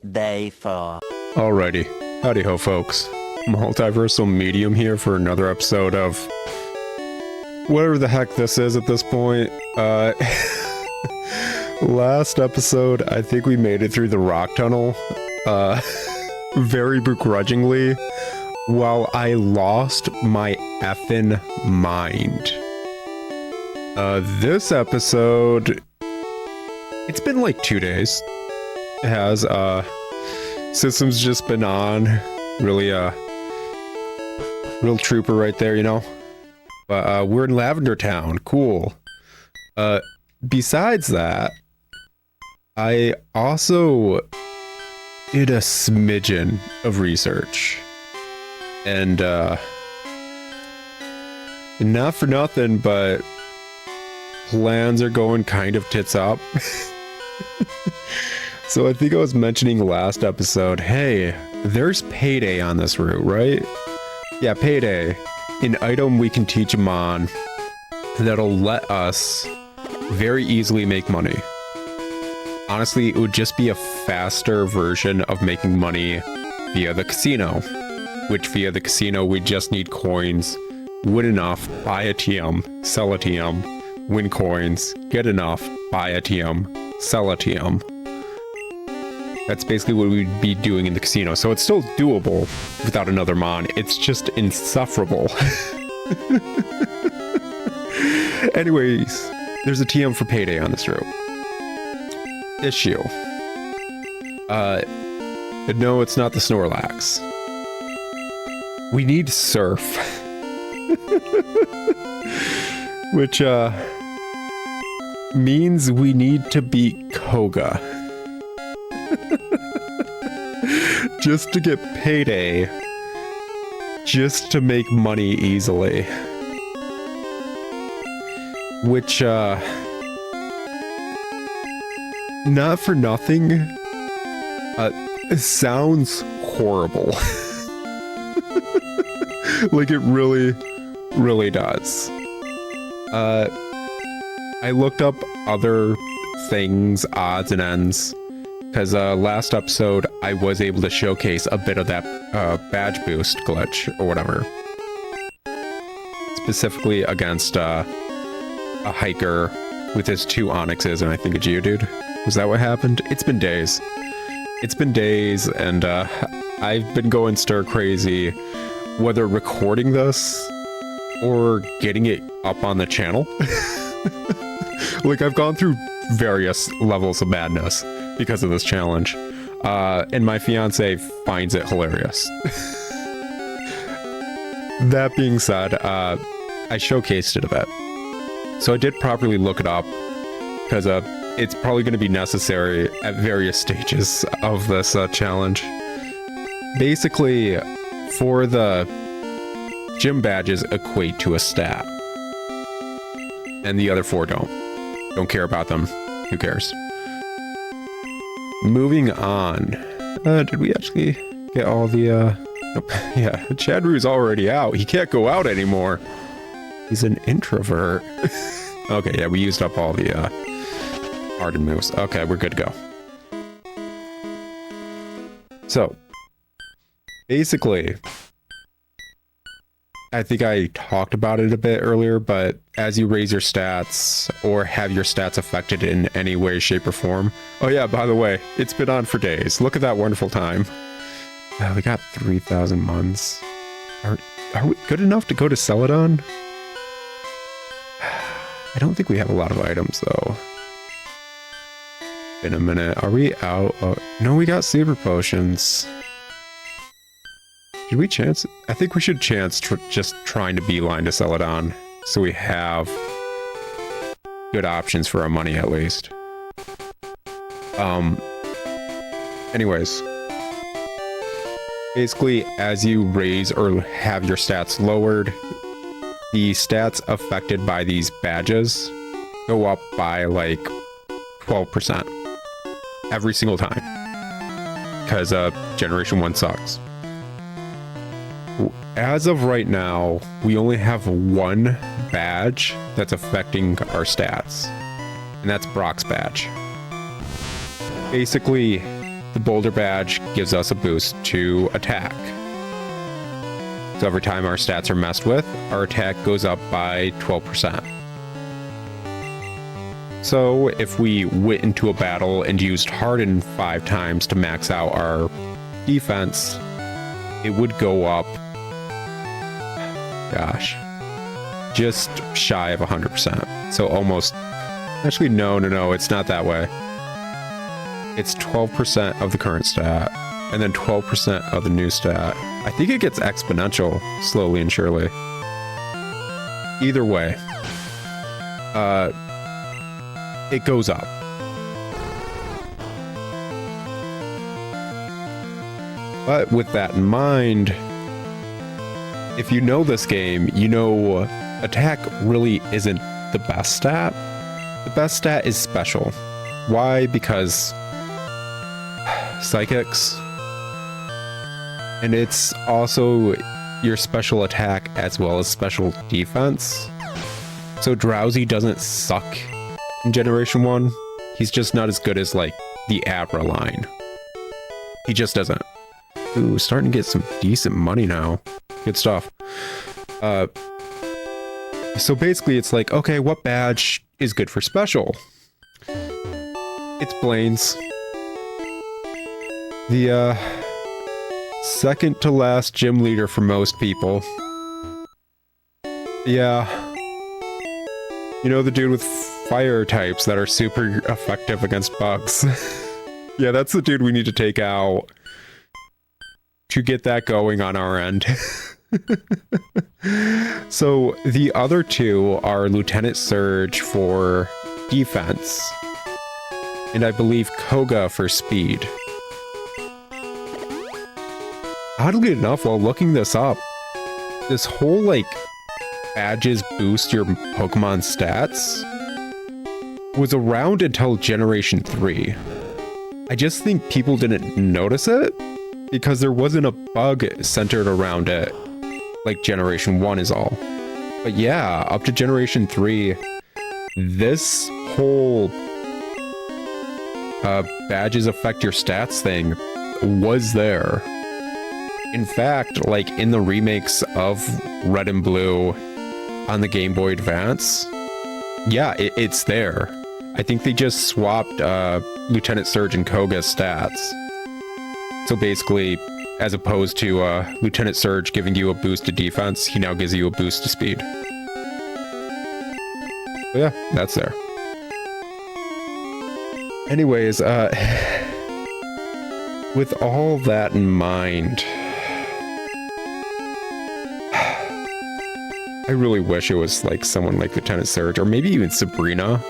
Day 4. Alrighty, howdy ho folks. Multiversal Medium here for another episode of whatever the heck this is at this point. Last episode, I think we made it through the rock tunnel, very begrudgingly, while I lost my effing mind. This episode, it's been like 2 days. It has, system's just been on. Really, real trooper right there, you know? But, we're in Lavender Town. Cool. Besides that, I also did a smidgen of research. And, not for nothing, but plans are going kind of tits up. So I think I was mentioning last episode, hey, there's payday on this route, right? Yeah, payday. An item we can teach them on that'll let us very easily make money. Honestly, it would just be a faster version of making money via the casino. Which via the casino, we just need coins, win enough, buy a TM, sell a TM, win coins, get enough, buy a TM, sell a TM. That's basically what we'd be doing in the casino. So it's still doable without another mon. It's just insufferable. Anyways, there's a TM for payday on this route. Issue. No, it's not the Snorlax. We need Surf. Which, means we need to beat Koga. Just to get payday. Just to make money easily. Which, not for nothing, it sounds horrible. Like it really, really does. I looked up other things, odds and ends, because last episode I was able to showcase a bit of that badge boost glitch or whatever. Specifically against a hiker with his 2 onyxes and I think a Geodude. Was that what happened? It's been days. It's been days and I've been going stir crazy, whether recording this or getting it up on the channel. Like I've gone through various levels of madness because of this challenge. And my fiance finds it hilarious. That being said, I showcased it a bit. So I did properly look it up because it's probably going to be necessary at various stages of this challenge. Basically, for the gym badges equate to a stat. And the other 4 don't. Don't care about them. Who cares? Moving on. Did we actually get all the, Nope. Yeah, Chadru's already out. He can't go out anymore. He's an introvert. Okay, yeah, we used up all the, hardened moves. Okay, we're good to go. So, basically, I think I talked about it a bit earlier, but as you raise your stats or have your stats affected in any way, shape, or form. Oh yeah, by the way, it's been on for days. Look at that wonderful time. We got 3,000 months. Are we good enough to go to Celadon? I don't think we have a lot of items though. In a minute, are we out? No, we got super potions. Did we chance? I think we should chance just trying to beeline to Celadon, so we have good options for our money at least. Anyways, basically, as you raise or have your stats lowered, the stats affected by these badges go up by like 12% every single time, because Generation 1 sucks. As of right now, we only have 1 badge that's affecting our stats, and that's Brock's badge. Basically, the boulder badge gives us a boost to attack. So every time our stats are messed with, our attack goes up by 12%. So if we went into a battle and used Harden 5 times to max out our defense, it would go up, gosh, just shy of 100%. So almost, actually no, it's not that way. It's 12% of the current stat, and then 12% of the new stat. I think it gets exponential slowly and surely. Either way, it goes up. But with that in mind, if you know this game, you know attack really isn't the best stat. The best stat is special. Why? Because psychics, and it's also your special attack as well as special defense. So Drowsy doesn't suck in Generation 1. He's just not as good as like the Abra line. He just doesn't. Ooh, starting to get some decent money now. Good stuff. So basically it's like, okay, what badge is good for special? It's Blaine's. The second to last gym leader for most people. Yeah. You know, the dude with fire types that are super effective against bugs. Yeah, that's the dude we need to take out to get that going on our end. So the other two are Lieutenant Surge for defense, and I believe Koga for speed. Oddly enough, while looking this up, this whole like badges boost your Pokemon stats was around until Generation 3. I just think people didn't notice it because there wasn't a bug centered around it like Generation 1 is all. But yeah, up to Generation 3, this whole badges affect your stats thing was there. In fact, like in the remakes of Red and Blue on the Game Boy Advance, yeah, it's there. I think they just swapped Lieutenant Surge and Koga's stats. So basically, as opposed to Lieutenant Surge giving you a boost to defense, he now gives you a boost to speed. So yeah, that's there. Anyways, with all that in mind, I really wish it was like someone like Lieutenant Surge, or maybe even Sabrina,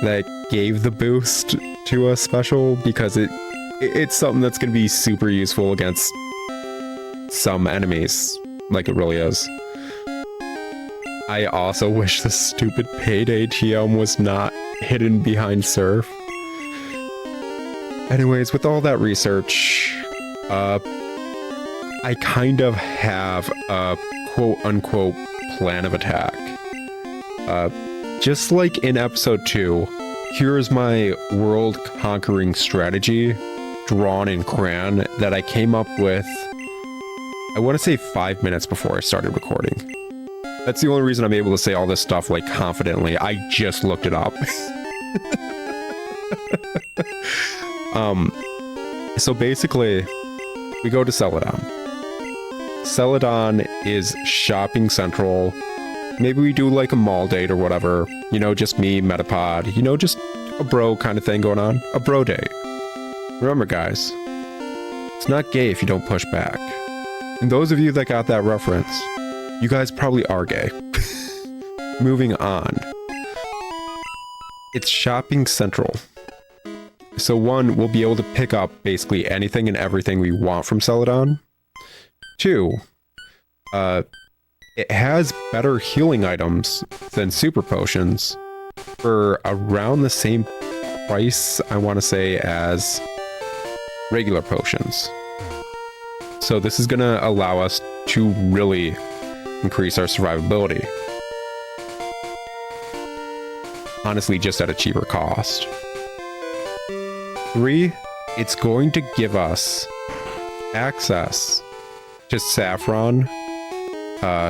that gave the boost to a special, because it's something that's going to be super useful against some enemies, like it really is. I also wish the stupid Payday TM was not hidden behind Surf. Anyways, with all that research, I kind of have a quote-unquote plan of attack. Just like in episode 2, here's my world-conquering strategy drawn in crayon that I came up with, I want to say 5 minutes before I started recording. That's the only reason I'm able to say all this stuff like confidently. I just looked it up. So basically, we go to Celadon. Celadon is shopping central. Maybe we do like a mall date or whatever. You know, just me, Metapod. You know, just a bro kind of thing going on. A bro date. Remember, guys, it's not gay if you don't push back. And those of you that got that reference, you guys probably are gay. Moving on. It's shopping central. So one, we'll be able to pick up basically anything and everything we want from Celadon. 2, it has better healing items than super potions for around the same price, I want to say, as regular potions. So this is going to allow us to really increase our survivability. Honestly, just at a cheaper cost. 3, it's going to give us access to saffron,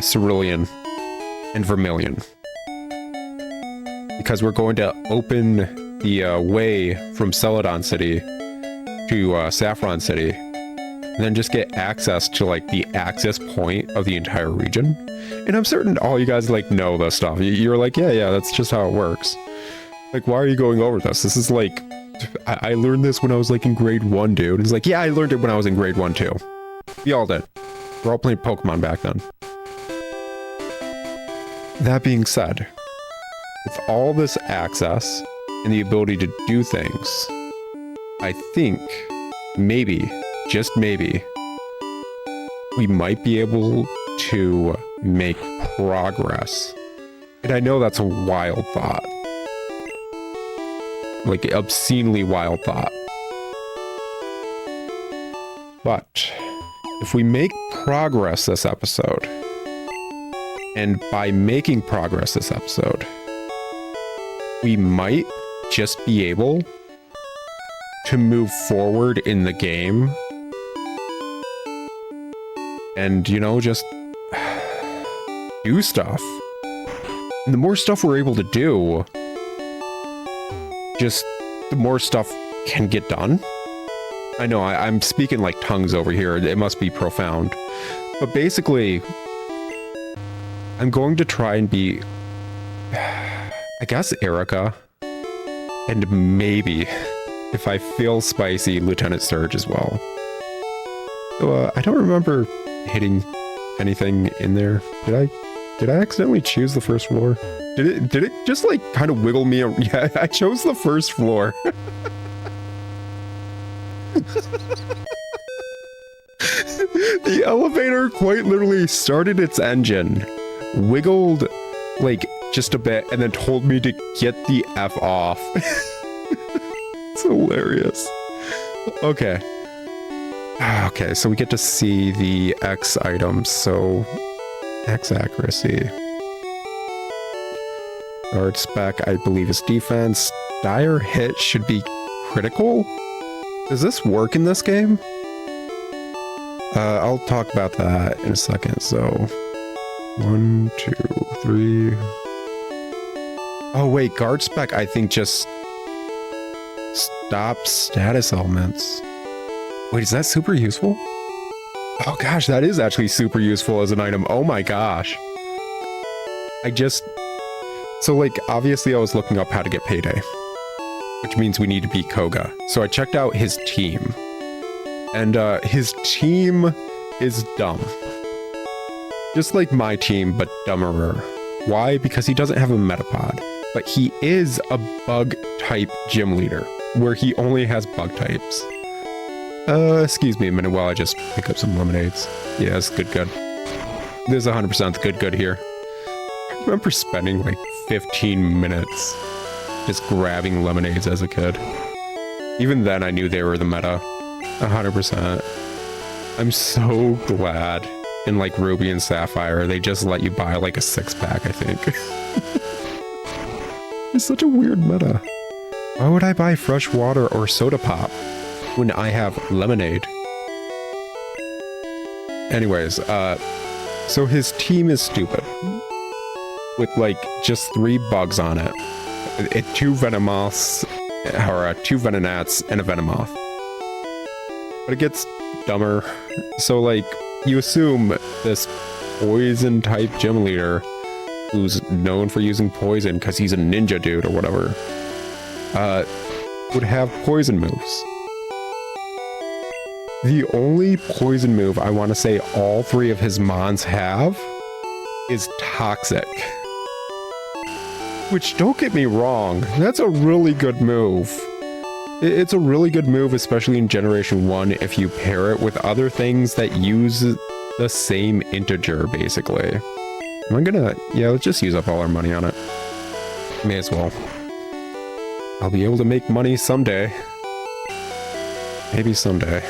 cerulean, and vermilion. Because we're going to open the way from Celadon City to Saffron City, and then just get access to like the access point of the entire region. And I'm certain all you guys like know this stuff. You're like, yeah, that's just how it works. Like, why are you going over this? This is like, I learned this when I was like in grade 1, dude. It's like, yeah, I learned it when I was in grade 1 too. We all did. We're all playing Pokemon back then. That being said, with all this access and the ability to do things, I think maybe, just maybe, we might be able to make progress. And I know that's a wild thought. Like, obscenely wild thought. But if we make progress this episode, and by making progress this episode, we might just be able to move forward in the game and, you know, just do stuff. And the more stuff we're able to do, just the more stuff can get done. I know I'm speaking like tongues over here. It must be profound. But basically, I'm going to try and be, I guess, Erica. And maybe, if I feel spicy, Lieutenant Surge as well. So, I don't remember hitting anything in there. Did I accidentally choose the first floor? Did it just like kind of wiggle me? Yeah, I chose the first floor. The elevator quite literally started its engine, wiggled like just a bit, and then told me to get the F off. It's hilarious. Okay. Okay, so we get to see the X items, so X accuracy. Guard spec, I believe, is defense. Dire hit should be critical? Does this work in this game? I'll talk about that in a second, so 1, 2, 3. Oh wait, guard spec I think just stops status elements. Wait, is that super useful? Oh gosh, that is actually super useful as an item. Oh my gosh. So like, obviously I was looking up how to get payday, which means we need to beat Koga. So I checked out his team, and his team is dumb. Just like my team, but dumberer. Why? Because he doesn't have a Metapod, but he is a bug type gym leader, where he only has bug types. Excuse me a minute while I just pick up some lemonades. Yeah, it's good. There's 100% good here. I remember spending like 15 minutes just grabbing lemonades as a kid. Even then I knew they were the meta. 100%. I'm so glad in like Ruby and Sapphire they just let you buy like a 6-pack, I think. It's such a weird meta. Why would I buy fresh water or soda pop when I have lemonade? Anyways, so his team is stupid. With like just 3 bugs on it. 2 Venomoths, or 2 Venonats and a Venomoth. But it gets dumber. So like, you assume this poison type gym leader, who's known for using poison because he's a ninja dude or whatever, would have poison moves. The only poison move I want to say all 3 of his mons have is Toxic. Which, don't get me wrong, that's a really good move. It's a really good move, especially in Generation 1, if you pair it with other things that use the same integer, basically. Am I gonna... Yeah, let's just use up all our money on it. May as well. I'll be able to make money someday. Maybe someday.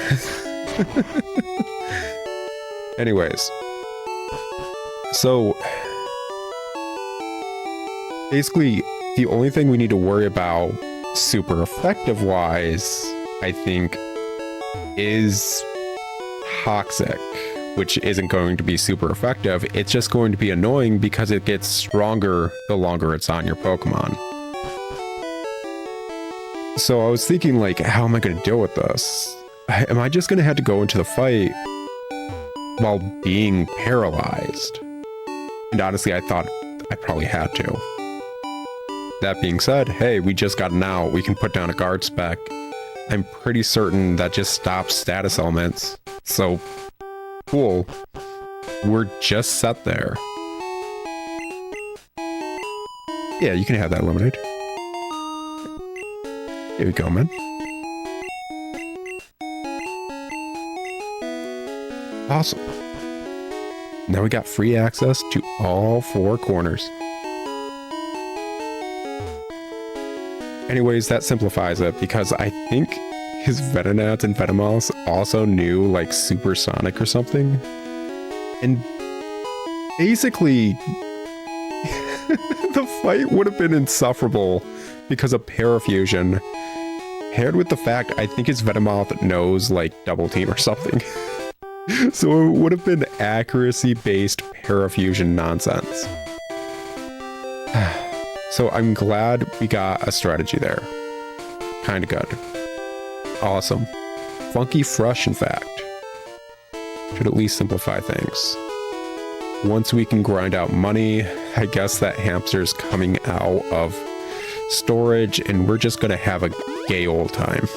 Anyways. So... basically, the only thing we need to worry about super effective wise, I think, is toxic, which isn't going to be super effective. It's just going to be annoying because it gets stronger the longer it's on your Pokemon. So I was thinking, like, how am I going to deal with this? Am I just going to have to go into the fight while being paralyzed? And honestly, I thought I probably had to. That being said, hey, we just got an out. We can put down a guard spec. I'm pretty certain that just stops status elements. So, cool. We're just set there. Yeah, you can have that lemonade. Here we go, man. Awesome. Now we got free access to all 4 corners. Anyways, that simplifies it because I think his Venonats and Venomoths also knew like supersonic or something. And basically, the fight would have been insufferable because of parafusion. Paired with the fact I think his Venomoth knows like double team or something. So it would have been accuracy-based parafusion nonsense. So I'm glad we got a strategy there. Kinda good. Awesome. Funky fresh, in fact. Should at least simplify things. Once we can grind out money, I guess that hamster's coming out of storage and we're just gonna have a gay old time.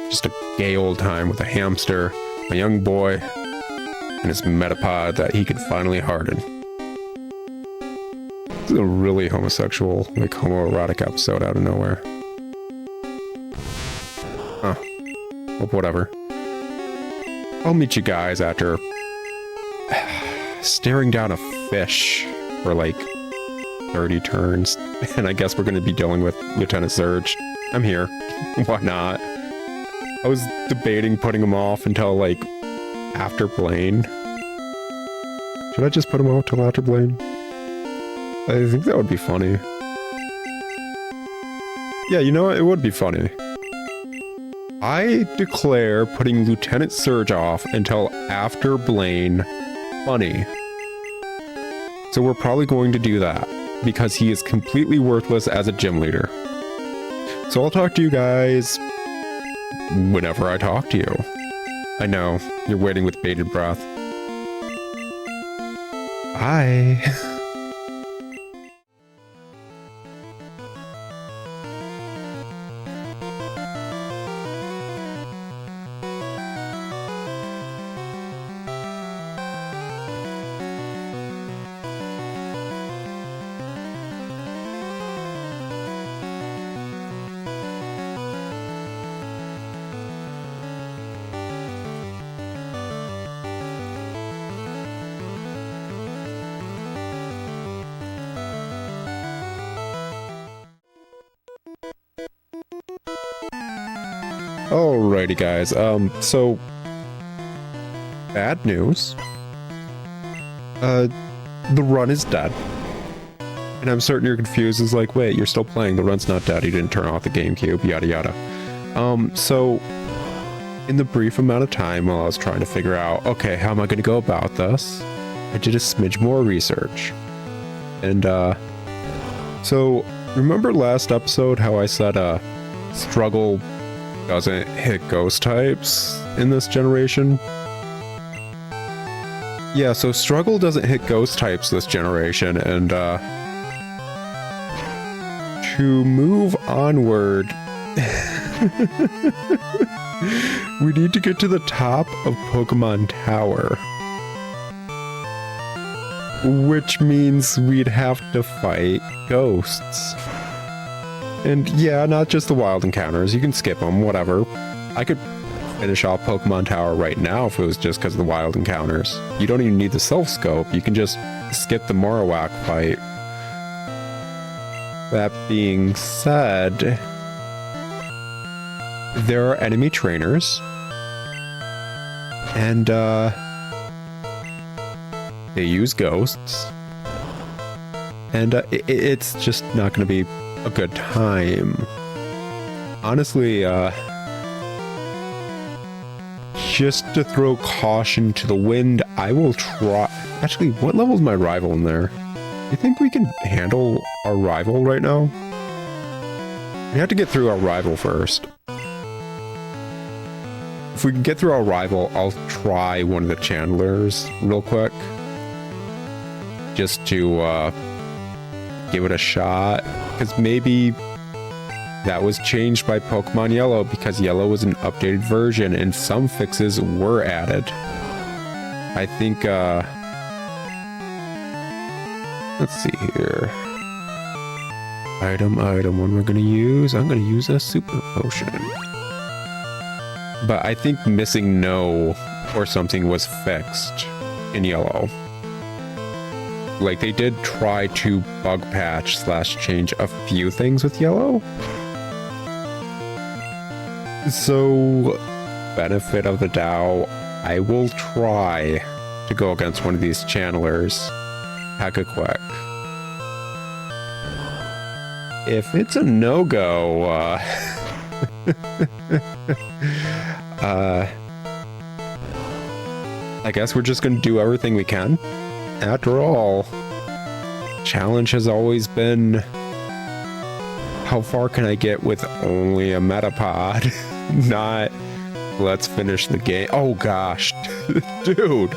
Just a gay old time with a hamster, a young boy, and his Metapod that he could finally harden. This is a really homosexual, like homoerotic episode out of nowhere. Huh. Well, whatever. I'll meet you guys after staring down a fish for like 30 turns. And I guess we're going to be dealing with Lieutenant Surge. I'm here. Why not? I was debating putting him off until like after Blaine. Should I just put him off till after Blaine? I think that would be funny. Yeah, you know what? It would be funny. I declare putting Lieutenant Surge off until after Blaine funny. So we're probably going to do that because he is completely worthless as a gym leader. So I'll talk to you guys whenever I talk to you. I know, you're waiting with bated breath. Bye. Alrighty guys, so bad news. The run is dead. And I'm certain you're confused. It's like, wait, you're still playing, the run's not dead, you didn't turn off the GameCube, yada yada. So in the brief amount of time while I was trying to figure out, okay, how am I gonna go about this? I did a smidge more research. And so remember last episode how I said struggle doesn't hit ghost types in this generation? Yeah, so struggle doesn't hit ghost types this generation, and to move onward, we need to get to the top of Pokemon Tower. Which means we'd have to fight ghosts. And yeah, not just the wild encounters, you can skip them, whatever. I could finish off Pokemon Tower right now if it was just because of the wild encounters. You don't even need the self-scope, you can just skip the Marowak fight. That being said, there are enemy trainers. And they use ghosts. And it's just not going to be a good time. Honestly, just to throw caution to the wind, I will try... Actually, what level is my rival in there? Do you think we can handle our rival right now? We have to get through our rival first. If we can get through our rival, I'll try one of the channelers real quick. Just to give it a shot. Because maybe that was changed by Pokemon Yellow, because Yellow was an updated version and some fixes were added. I think, let's see here. Item, what am I gonna use? I'm gonna use a super potion. But I think missing no or something was fixed in Yellow. Like, they did try to bug patch / change a few things with Yellow. So, benefit of the doubt, I will try to go against one of these channelers hecka quick. If it's a no-go, I guess we're just gonna do everything we can. After all, challenge has always been, how far can I get with only a Metapod? Not, let's finish the game. Oh gosh, dude,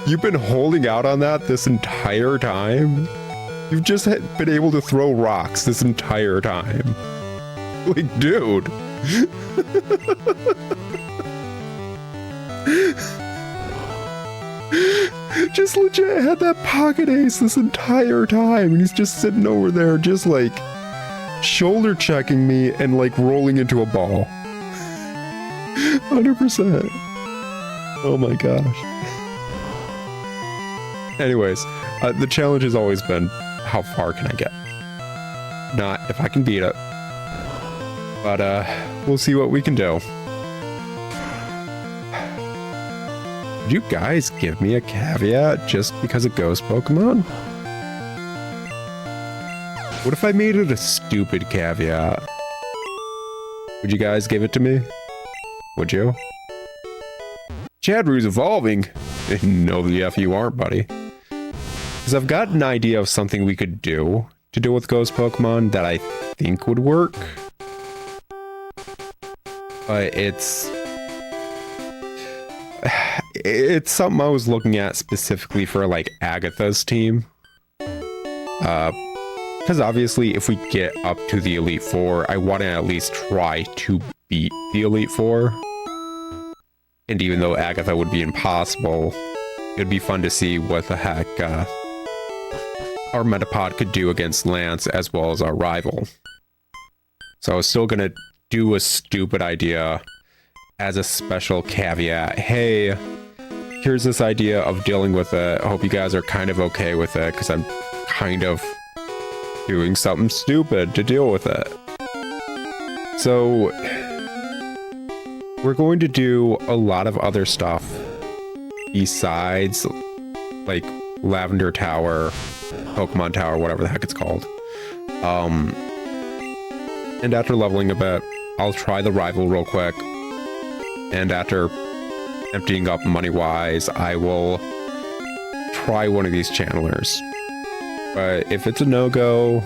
you've been holding out on that this entire time? You've just been able to throw rocks this entire time. Like, dude. Just legit had that pocket ace this entire time, and he's just sitting over there just like shoulder checking me and like rolling into a ball. 100%. Oh my gosh. Anyways, the challenge has always been, how far can I get? Not if I can beat it. But we'll see what we can do. Would you guys give me a caveat just because of ghost Pokemon? What if I made it a stupid caveat? Would you guys give it to me? Would you? Chadru's evolving. No, the F you aren't, buddy. Because I've got an idea of something we could do to deal with ghost Pokemon that I think would work. But it's something I was looking at specifically for like Agatha's team. Because obviously if we get up to the Elite Four, I want to at least try to beat the Elite Four. And even though Agatha would be impossible, it'd be fun to see what the heck our Metapod could do against Lance as well as our rival. So I was still gonna do a stupid idea as a special caveat. Hey, here's this idea of dealing with it. I hope you guys are kind of okay with it, because I'm kind of doing something stupid to deal with it. So we're going to do a lot of other stuff besides like Lavender Tower, Pokemon Tower, whatever the heck it's called. And after leveling a bit, I'll try the rival real quick. And after emptying up money-wise, I will try one of these channelers. But if it's a no-go,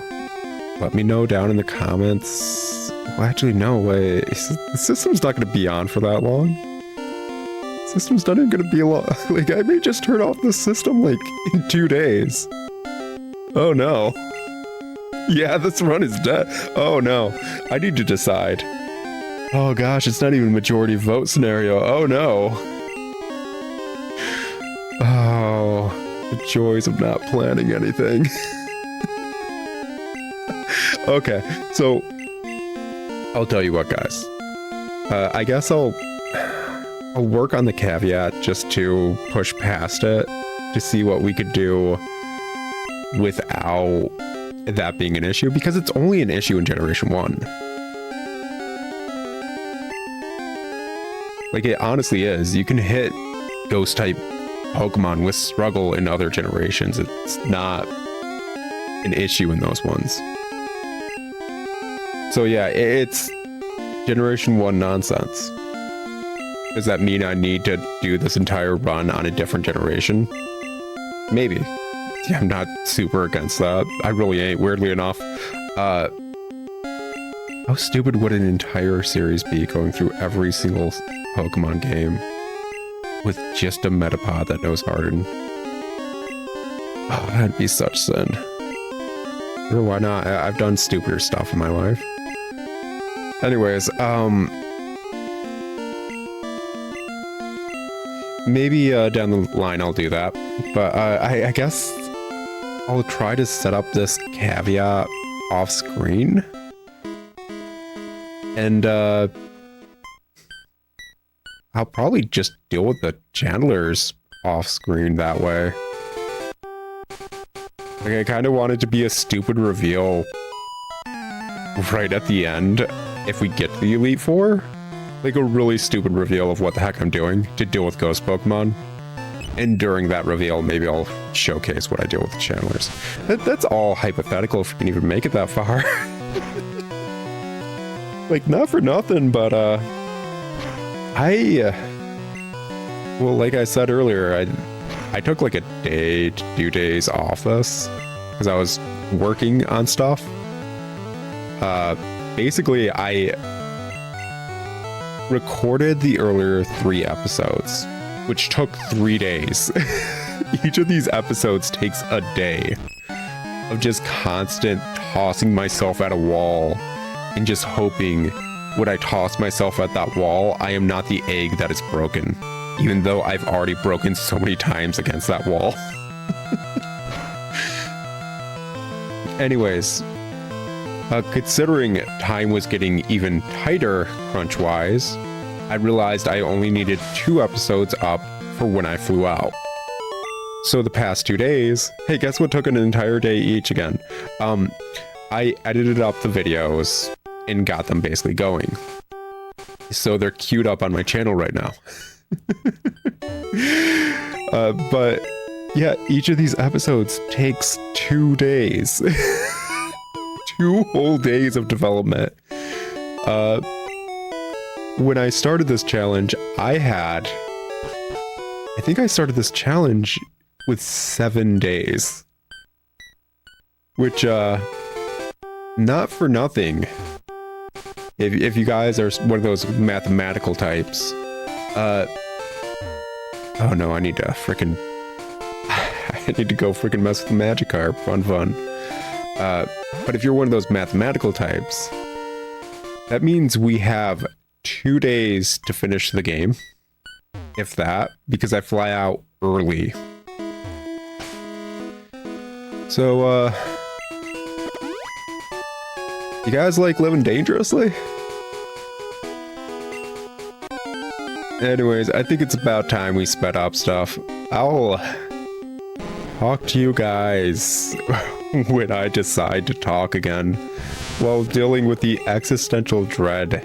let me know down in the comments. Well, actually, no, wait. The system's not going to be on for that long. The system's not even going to be long. Like, I may just turn off the system, like, in 2 days. Oh, no. Yeah, this run is dead. Oh, no. I need to decide. Oh, gosh, it's not even a majority vote scenario. Oh, no. Oh, the joys of not planning anything. Okay, so I'll tell you what, guys. I guess I'll work on the caveat just to push past it to see what we could do without that being an issue, because it's only an issue in Generation 1. Like, it honestly is. You can hit Ghost-type Pokemon with struggle in other generations. It's not an issue in those ones. So yeah, it's Generation 1 nonsense. Does that mean I need to do this entire run on a different generation? Maybe. Yeah, I'm not super against that. I really ain't, weirdly enough. How stupid would an entire series be going through every single Pokemon game with just a Metapod that knows Harden? Oh, that'd be such sin. Sure, why not? I've done stupider stuff in my life. Anyways, maybe down the line I'll do that. But I guess I'll try to set up this caveat off screen. And I'll probably just deal with the channelers off screen that way. Like, I kind of want it to be a stupid reveal right at the end if we get to the Elite Four. Like a really stupid reveal of what the heck I'm doing to deal with Ghost Pokemon. And during that reveal, maybe I'll showcase what I deal with the channelers. That's all hypothetical if we can even make it that far. Like, not for nothing, but well, like I said earlier, I took like a day to 2 days off this because I was working on stuff. Basically, I recorded the earlier 3 episodes, which took 3 days. Each of these episodes takes a day of just constant tossing myself at a wall and just hoping when I toss myself at that wall, I am not the egg that is broken, even though I've already broken so many times against that wall. Anyways, considering time was getting even tighter crunch-wise, I realized I only needed 2 episodes up for when I flew out. So the past 2 days, hey, guess what took an entire day each again? I edited up the videos and got them basically going. So they're queued up on my channel right now. But yeah, each of these episodes takes 2 days. 2 whole days of development. When I started this challenge, I think I started this challenge with 7 days. Which, not for nothing. If you guys are one of those mathematical types, oh no, I need to go freaking mess with the Magikarp. Fun. But if you're one of those mathematical types, that means we have 2 days to finish the game. If that, because I fly out early. So, you guys like living dangerously? Anyways, I think it's about time we sped up stuff. I'll talk to you guys when I decide to talk again, while dealing with the existential dread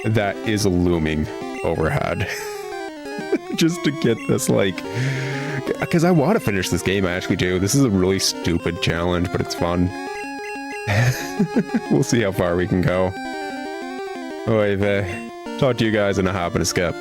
that is looming overhead. Just to get this, like, because I want to finish this game, I actually do. This is a really stupid challenge, but it's fun. We'll see how far we can go. Oy vey. Talk to you guys in a hop and a skip.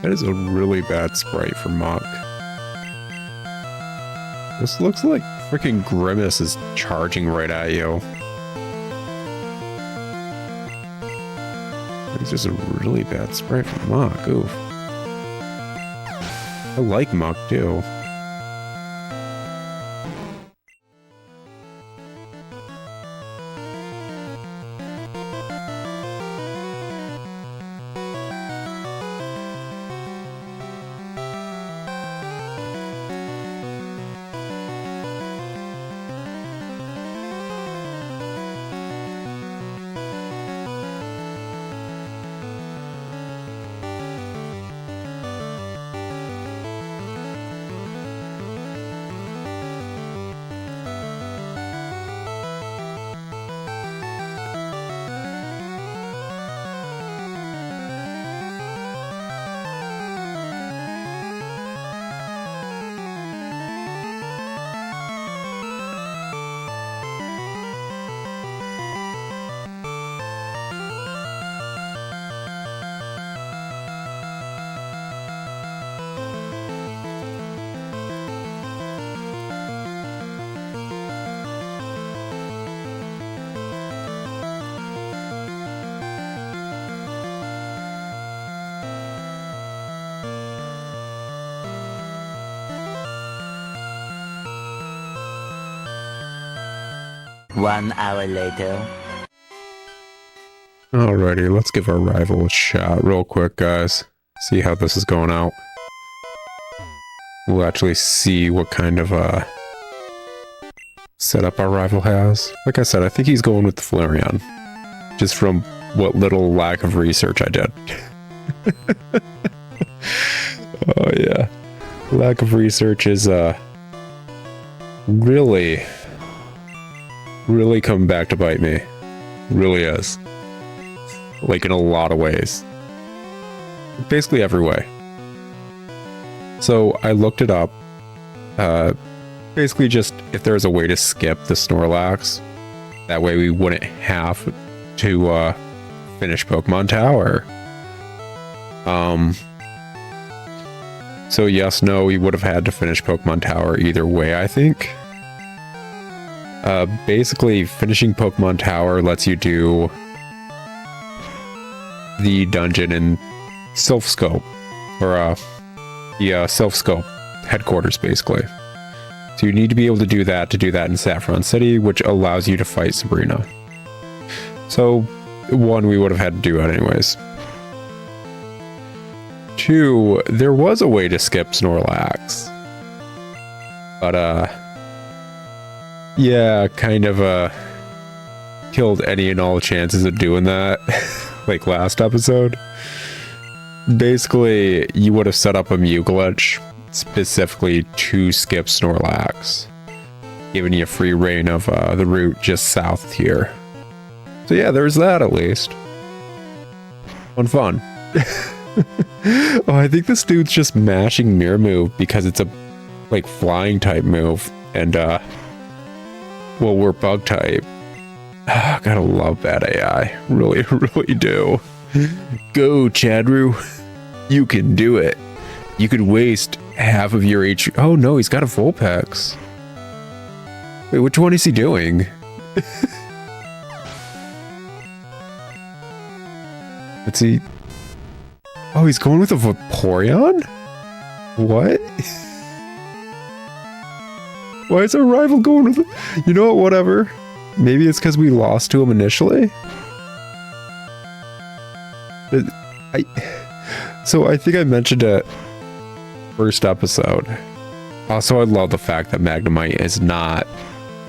That is a really bad sprite for Muck. This looks like freaking Grimace is charging right at you. It's just a really bad sprite for Muck. Oof. I like Muck too. 1 hour later. Alrighty, let's give our rival a shot real quick, guys. See how this is going out. We'll actually see what kind of setup our rival has. Like I said, I think he's going with the Flareon. Just from what little lack of research I did. Oh yeah. Lack of research is really coming back to bite me. Really is. Like in a lot of ways. Basically every way. So I looked it up. Basically just if there's a way to skip the Snorlax. That way we wouldn't have to finish Pokemon Tower. So yes, no, we would have had to finish Pokemon Tower either way, I think. Basically, finishing Pokemon Tower lets you do the dungeon in Self Scope, or the Self Scope headquarters, basically. So you need to be able to do that in Saffron City, which allows you to fight Sabrina. So, 1, we would have had to do it anyways. 2, there was a way to skip Snorlax. But, yeah, kind of, killed any and all chances of doing that, like last episode. Basically, you would have set up a Mew glitch specifically to skip Snorlax, giving you a free reign of the route just south here. So yeah, there's that at least. Fun. Oh, I think this dude's just mashing Mirror Move because it's a like flying type move, and well, we're bug type. Gotta love that AI. Really, really do. Go, Chadru. You can do it. You could waste half of your H. Oh no, he's got a Vulpix. Wait, which one is he doing? Let's see. Oh, he's going with a Vaporeon? What? Why is our rival going with it? You know what, whatever. Maybe it's because we lost to him initially? So I think I mentioned it first episode. Also, I love the fact that Magnemite is not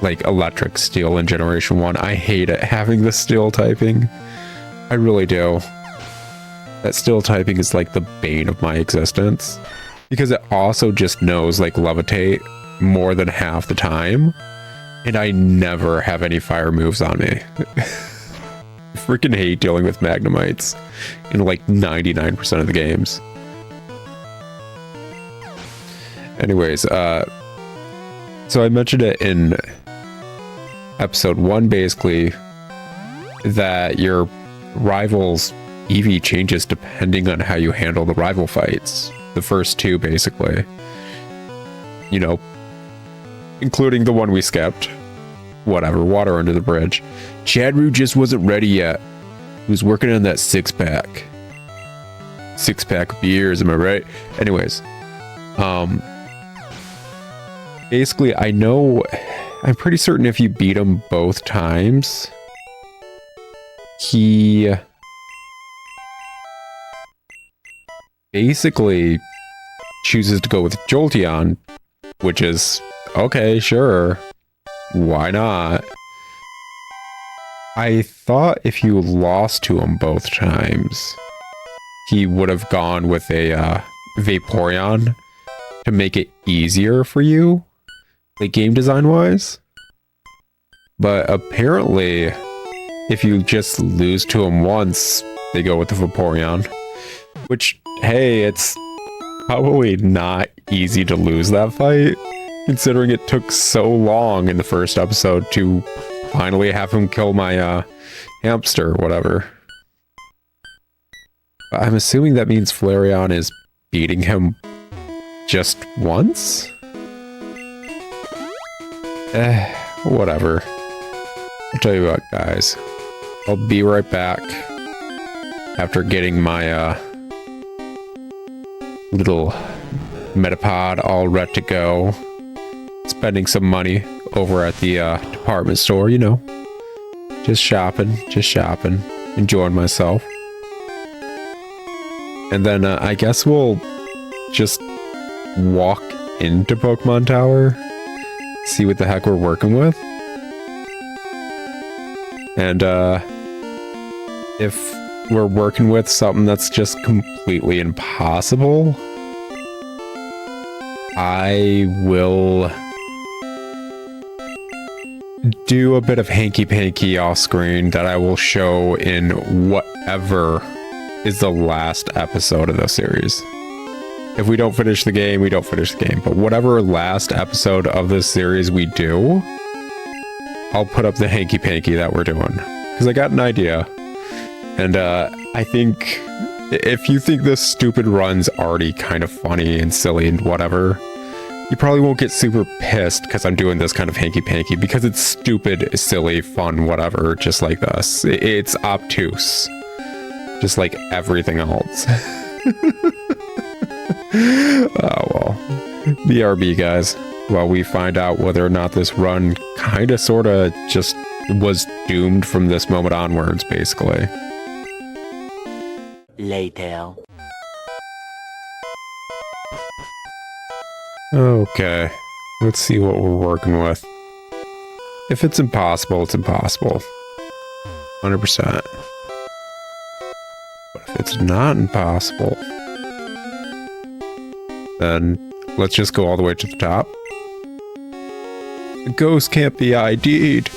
like electric steel in Generation 1. I hate it having the steel typing. I really do. That steel typing is like the bane of my existence. Because it also just knows like levitate more than half the time. And I never have any fire moves on me. I freaking hate dealing with Magnemites in like 99% of the games. Anyways, so I mentioned it in episode 1 basically that your rival's EV changes depending on how you handle the rival fights. The first 2 basically. You know, including the one we skipped. Whatever, water under the bridge. Chadru just wasn't ready yet. He was working on that 6-pack. 6-pack of beers, am I right? Anyways. Basically, I know... I'm pretty certain if you beat him both times, he... basically chooses to go with Jolteon, which is... okay, sure. Why not? I thought if you lost to him both times, he would have gone with a Vaporeon to make it easier for you, like game design wise. But apparently, if you just lose to him once, they go with the Vaporeon. Which, hey, it's probably not easy to lose that fight, considering it took so long in the first episode to finally have him kill my hamster or whatever. I'm assuming that means Flareon is beating him just once? Whatever. I'll tell you what, guys. I'll be right back after getting my little Metapod all ready to go. Spending some money over at the department store, you know. Just shopping, enjoying myself. And then I guess we'll just walk into Pokemon Tower, see what the heck we're working with. And if we're working with something that's just completely impossible, I will do a bit of hanky-panky off-screen that I will show in whatever is the last episode of the series. If we don't finish the game, we don't finish the game. But whatever last episode of this series we do, I'll put up the hanky-panky that we're doing. Because I got an idea. And I think if you think this stupid run's already kind of funny and silly and whatever, you probably won't get super pissed because I'm doing this kind of hanky-panky, because it's stupid, silly, fun, whatever, just like this. It's obtuse. Just like everything else. Oh well. BRB, guys. While we find out whether or not this run kinda sorta just was doomed from this moment onwards, basically. Later. Okay, let's see what we're working with. If it's impossible, it's impossible. 100%. But if it's not impossible, then let's just go all the way to the top. The ghost can't be ID'd.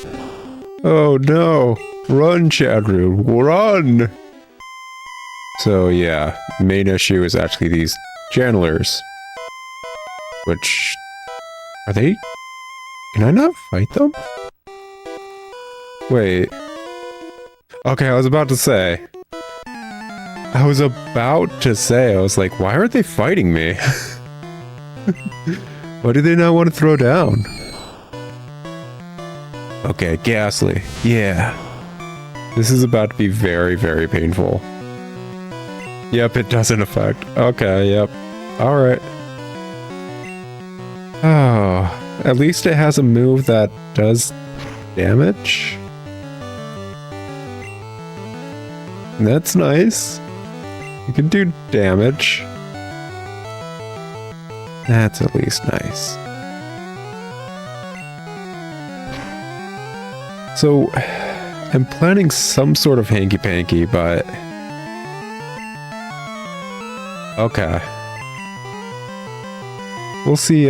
Oh no. Run, Chadru, run! So yeah, main issue is actually these channelers. Which, are they? Can I not fight them? Wait. Okay, I was about to say, I was like, why aren't they fighting me? Why do they not want to throw down? Okay, Ghastly. Yeah. This is about to be very, very painful. Yep, it doesn't affect. Okay, yep. Alright. Oh, at least it has a move that does damage. That's nice. You can do damage. That's at least nice. So, I'm planning some sort of hanky-panky, but... okay. We'll see,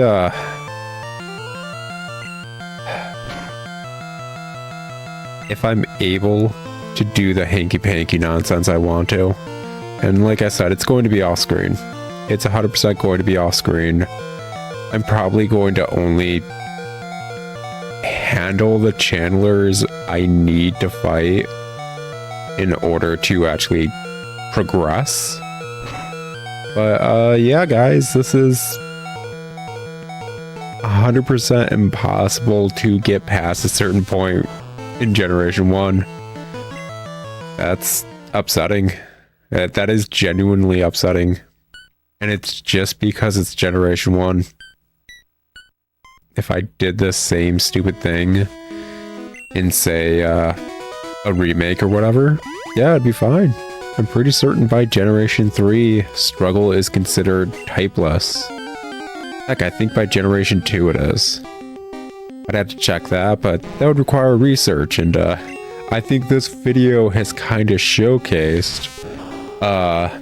if I'm able to do the hanky-panky nonsense I want to. And like I said, it's going to be off-screen. It's 100% going to be off-screen. I'm probably going to only handle the channelers I need to fight in order to actually progress. But, yeah, guys, this is 100% impossible to get past a certain point in Generation 1. That's upsetting. That is genuinely upsetting. And it's just because it's Generation 1. If I did the same stupid thing in, say, a remake or whatever, yeah, it'd be fine. I'm pretty certain by Generation 3, struggle is considered typeless. Heck, I think by Generation 2 it is. I'd have to check that, but that would require research, and I think this video has kind of showcased that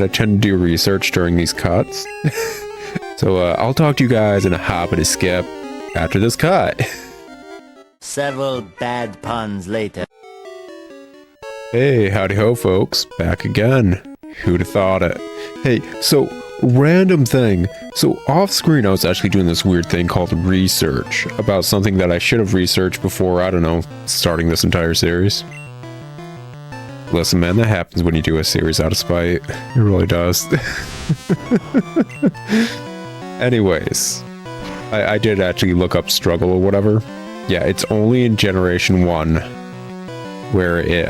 I tend to do research during these cuts. So I'll talk to you guys in a hop and a skip after this cut. Several bad puns later. Hey, howdy ho folks, back again. Who'd have thought it? Hey, so, random thing. So, off screen I was actually doing this weird thing called research about something that I should have researched before, I don't know, starting this entire series. Listen man, that happens when you do a series out of spite. It really does. Anyways, I did actually look up struggle or whatever. Yeah, it's only in Generation 1 where it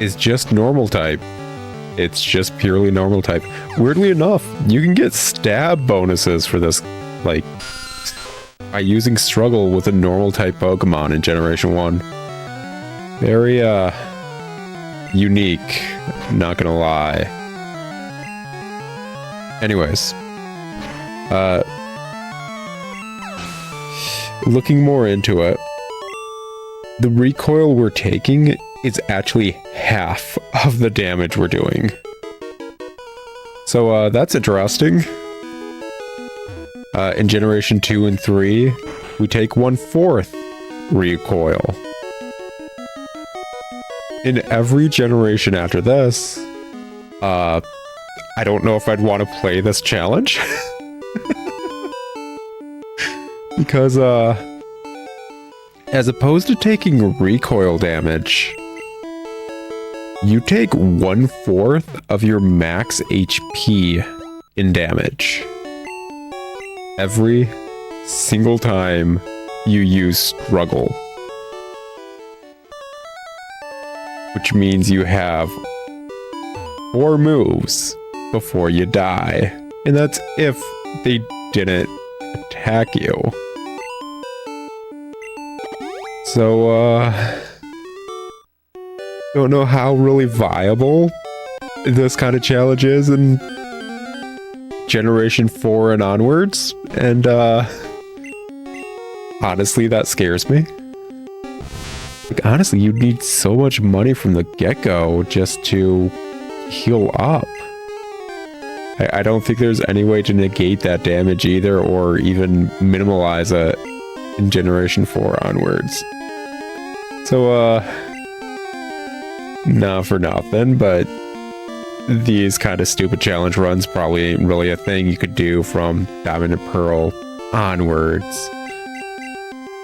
is just normal type. It's just purely normal type. Weirdly enough, you can get stab bonuses for this, like, by using struggle with a normal type Pokemon in Generation 1. Very, unique, not gonna lie. Anyways. Looking more into it, the recoil we're taking is actually half of the damage we're doing. So, that's interesting. In Generation 2 and 3, we take 1/4 recoil. In every generation after this, I don't know if I'd want to play this challenge. Because, as opposed to taking recoil damage, you take 1/4 of your max HP in damage. Every single time you use struggle. Which means you have 4 moves before you die. And that's if they didn't attack you. So, don't know how really viable this kind of challenge is in Generation 4 and onwards, and honestly, that scares me. Like, honestly, you'd need so much money from the get-go just to heal up. I don't think there's any way to negate that damage either, or even minimalize it in Generation 4 onwards. So, not for nothing, but these kind of stupid challenge runs probably ain't really a thing you could do from Diamond and Pearl onwards.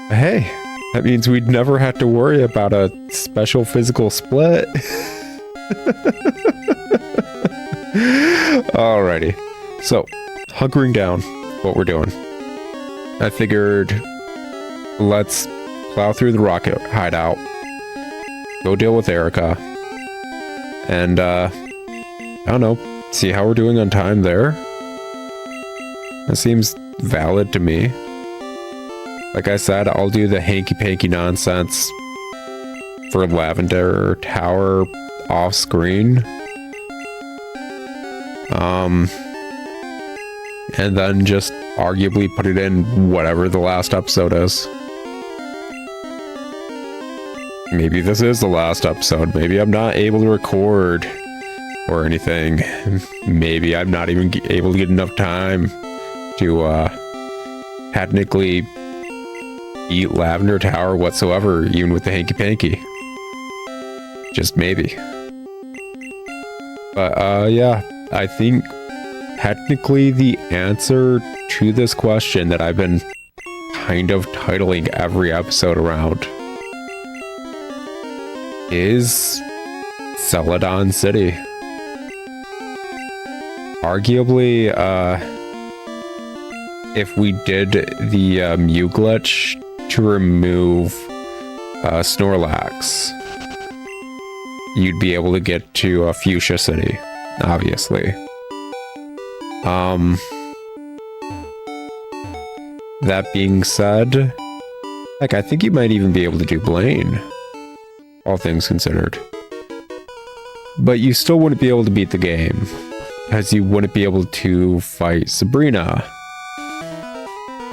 But hey, that means we'd never have to worry about a special physical split. Alrighty, so hunkering down what we're doing. I figured let's plow through the rocket hideout, go deal with Erica, and I don't know, see how we're doing on time there. That seems valid to me. Like I said, I'll do the hanky-panky nonsense for Lavender Tower off screen. And then just arguably put it in whatever the last episode is. Maybe this is the last episode. Maybe I'm not able to record or anything. Maybe I'm not even able to get enough time to technically eat Lavender Tower whatsoever, even with the hanky-panky. Just maybe. But yeah, I think technically the answer to this question that I've been kind of titling every episode around is Celadon City. Arguably, if we did the Mew glitch to remove Snorlax, you'd be able to get to Fuchsia City, obviously. That being said, like, I think you might even be able to do Blaine, all things considered. But you still wouldn't be able to beat the game, as you wouldn't be able to fight Sabrina.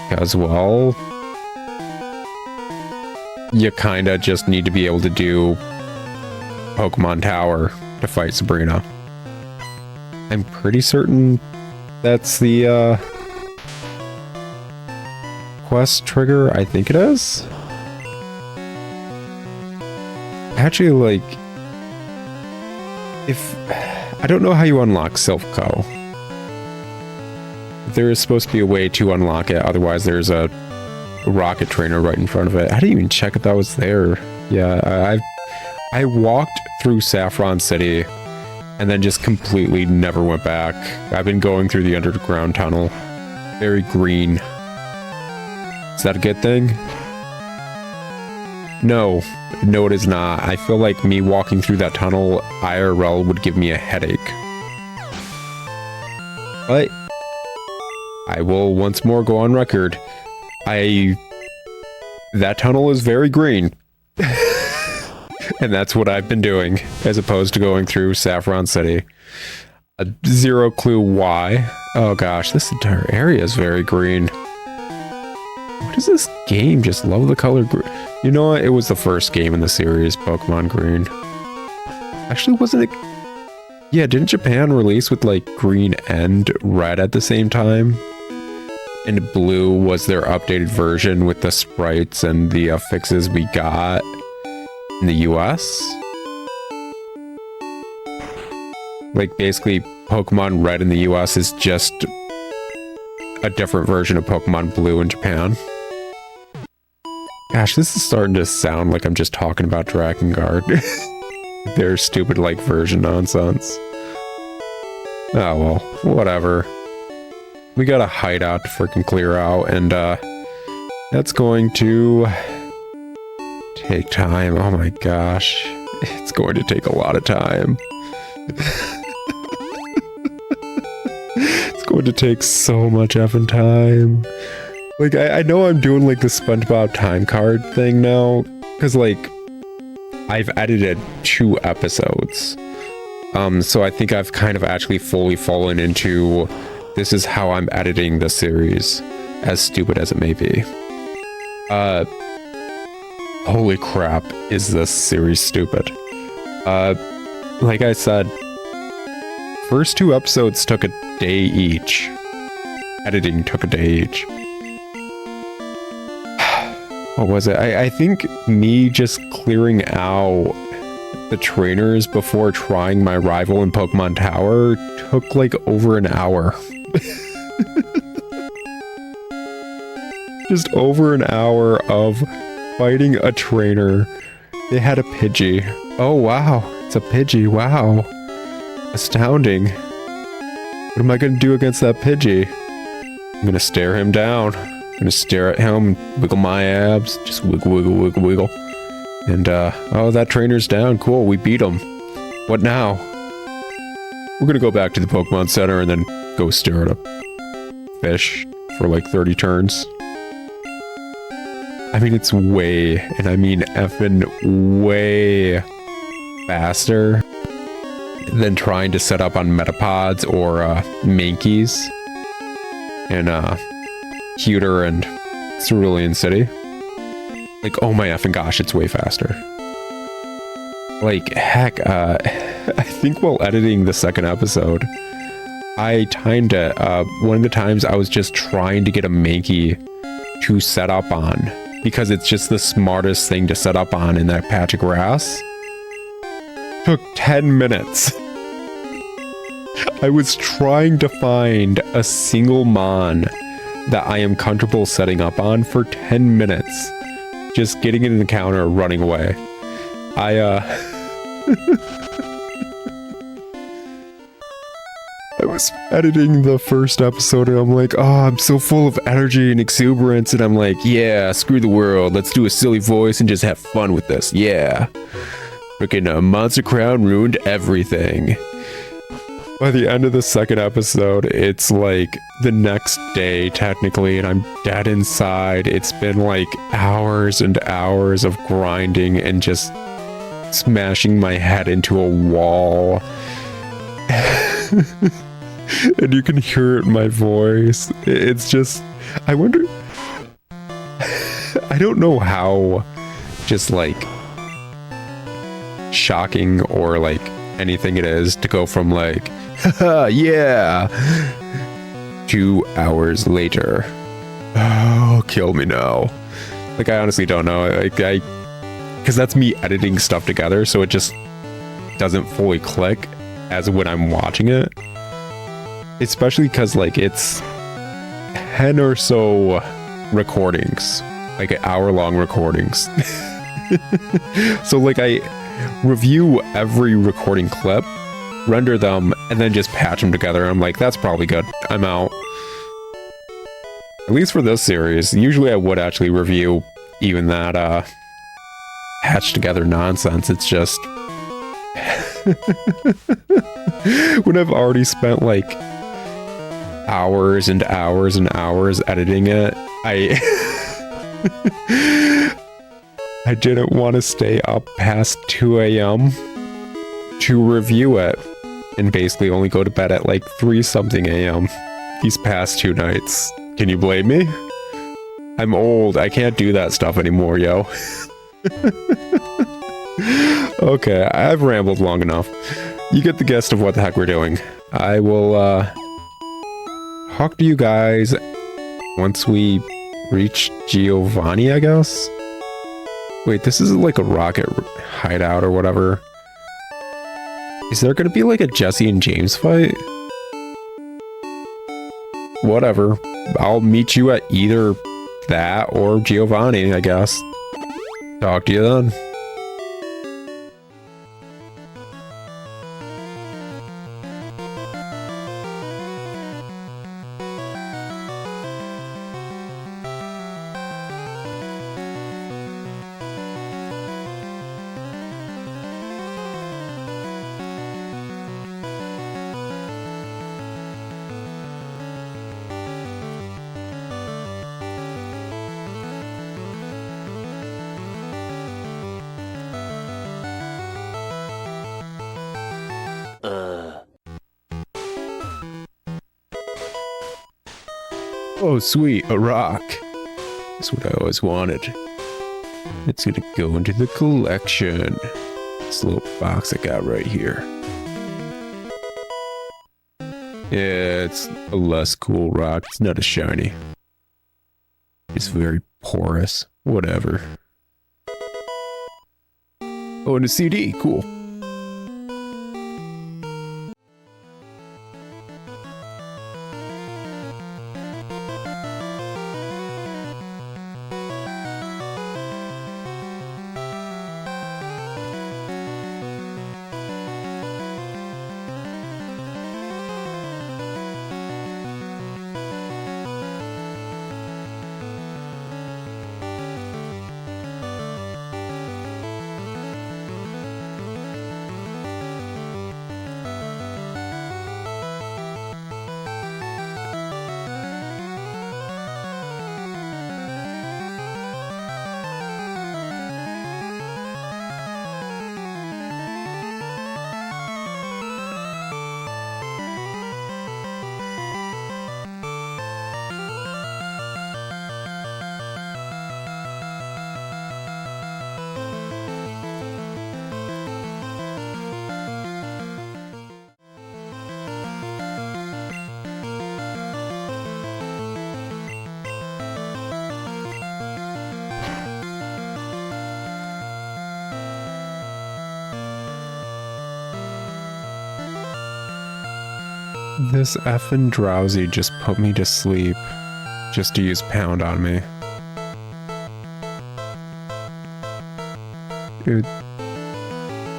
Because, well, you kinda just need to be able to do Pokemon Tower to fight Sabrina. I'm pretty certain that's the quest trigger. I think it is. Actually, like, if I don't know how you unlock Silph-Co. There is supposed to be a way to unlock it, otherwise there's a rocket trainer right in front of it. I didn't even check if that was there. Yeah, I walked through Saffron City and then just completely never went back. I've been going through the underground tunnel. Very green. Is that a good thing? No, it is not. I feel like me walking through that tunnel IRL would give me a headache. But I will once more go on record. that tunnel is very green. And that's what I've been doing, as opposed to going through Saffron City. Zero clue why. Oh gosh, this entire area is very green. What is this game? Just love the color green. You know what? It was the first game in the series, Pokemon Green. Actually, wasn't it? Yeah, didn't Japan release with like green and red at the same time? And blue was their updated version with the sprites and the fixes we got in the US? Like basically Pokemon Red in the US is just a different version of Pokemon Blue in Japan. Gosh, this is starting to sound like I'm just talking about Drakengard. Their stupid like version nonsense. Oh well, whatever. We got a hideout to freaking clear out, and that's going to take time. Oh my gosh. It's going to take a lot of time. It's going to take so much effing time. Like, I know I'm doing like the SpongeBob time card thing now, because like, I've edited 2 episodes. So I think I've kind of actually fully fallen into this is how I'm editing the series, as stupid as it may be. Holy crap, is this series stupid. Like I said, first 2 episodes took a day each. Editing took a day each. What was it? I think me just clearing out the trainers before trying my rival in Pokemon Tower took like over an hour. Just over an hour of fighting a trainer. They had a Pidgey. Oh wow, it's a Pidgey, wow. Astounding. What am I gonna do against that Pidgey? I'm gonna stare him down. I'm gonna stare at him, wiggle my abs, just wiggle, wiggle, wiggle, wiggle. And oh, that trainer's down, cool, we beat him. What now? We're gonna go back to the Pokemon Center and then go stare at a fish for like 30 turns. I mean, it's way, and I mean effing way faster than trying to set up on Metapods or Mankeys in Pewter and Cerulean City. Like, oh my effing gosh, it's way faster. Like, heck, I think while editing the second episode, I timed it. One of the times I was just trying to get a Mankey to set up on, because it's just the smartest thing to set up on in that patch of grass. Took 10 minutes. I was trying to find a single Mon that I am comfortable setting up on for 10 minutes. Just getting in the counter, running away. I was editing the first episode and I'm like, oh, I'm so full of energy and exuberance, and I'm like, yeah, screw the world, let's do a silly voice and just have fun with this, yeah. Freaking Monster Crown ruined everything. By the end of the second episode, it's like the next day, technically, and I'm dead inside. It's been like hours and hours of grinding and just smashing my head into a wall. And you can hear it in my voice. It's just, I wonder, I don't know how just like shocking or like anything it is to go from like, haha, yeah, 2 hours later. Oh, kill me now. Like, I honestly don't know. Like, because that's me editing stuff together, so it just doesn't fully click as when I'm watching it. Especially because, like, it's 10 or so recordings, like hour-long recordings. So, like, I review every recording clip, render them, and then just patch them together. I'm like, that's probably good. I'm out. At least for this series. Usually I would actually review even that patched together nonsense. It's just when I've already spent like hours and hours and hours editing it, I didn't want to stay up past 2 a.m. to review it, and basically only go to bed at like 3 something a.m. these past 2 nights. Can you blame me? I'm old. I can't do that stuff anymore, yo. Okay, I've rambled long enough. You get the gist of what the heck we're doing. I will talk to you guys once we reach Giovanni, I guess? Wait, this is like a rocket hideout or whatever. Is there gonna be like a Jesse and James fight? Whatever. I'll meet you at either that or Giovanni, I guess. Talk to you then. Oh, sweet, a rock. That's what I always wanted. It's gonna go into the collection. This little box I got right here. Yeah, it's a less cool rock. It's not as shiny. It's very porous. Whatever. Oh, and a CD. Cool. This effing drowsy just put me to sleep just to use pound on me. Dude,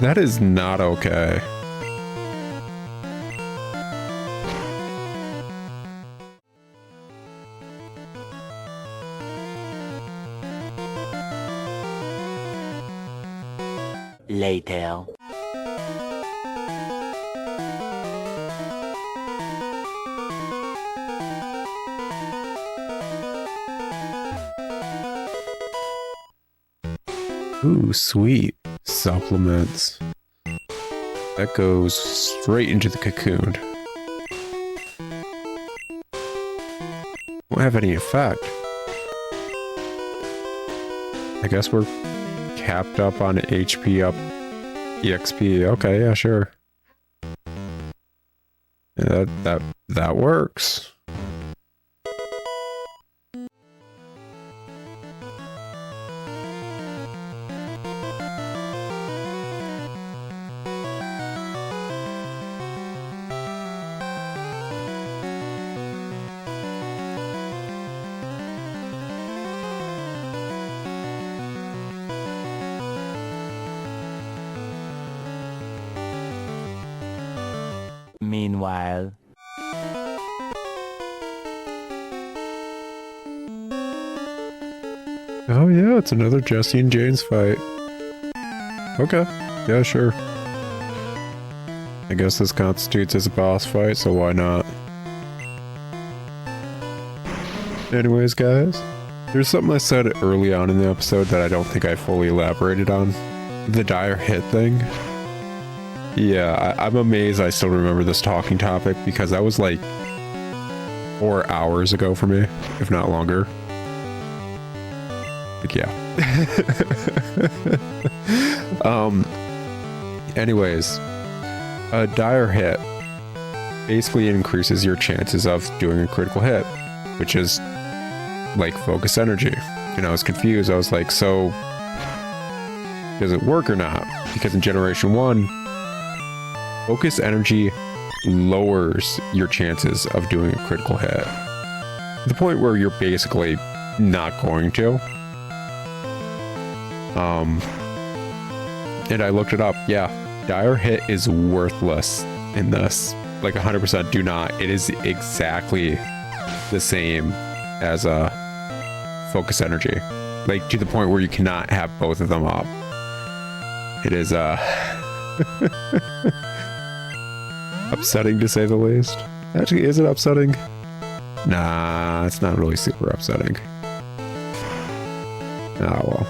that is not okay. Later. Ooh, sweet. Supplements. That goes straight into the cocoon. Won't have any effect. I guess we're capped up on HP up EXP. Okay, yeah, sure. Yeah, that works. Meanwhile. Oh yeah, it's another Jesse and James fight. Okay, yeah, sure. I guess this constitutes as a boss fight, so why not? Anyways, guys, There's something I said early on in the episode that I don't think I fully elaborated on. The dire hit thing. Yeah, I'm amazed I still remember this talking topic because that was like 4 hours ago for me, if not longer. Like, yeah. Anyways, a dire hit basically increases your chances of doing a critical hit, which is like focus energy. And I was confused. I was like, so does it work or not? Because in Generation 1, focus energy lowers your chances of doing a critical hit to the point where you're basically not going to. And I looked it up. Yeah, dire hit is worthless in this. Like 100% do not. It is exactly the same as a focus energy. Like to the point where you cannot have both of them up. It is upsetting to say the least. Actually, is it upsetting? Nah, it's not really super upsetting. Oh well.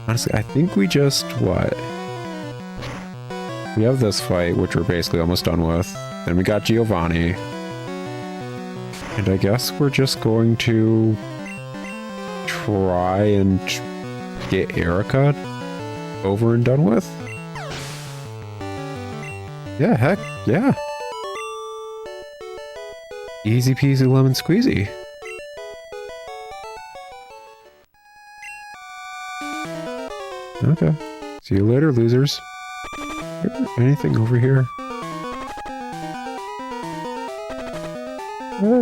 Honestly, I think we just, what? We have this fight, which we're basically almost done with. Then we got Giovanni. And I guess we're just going to try and get Erica over and done with. Yeah, heck, yeah. Easy peasy lemon squeezy. Okay. See you later, losers. Anything over here?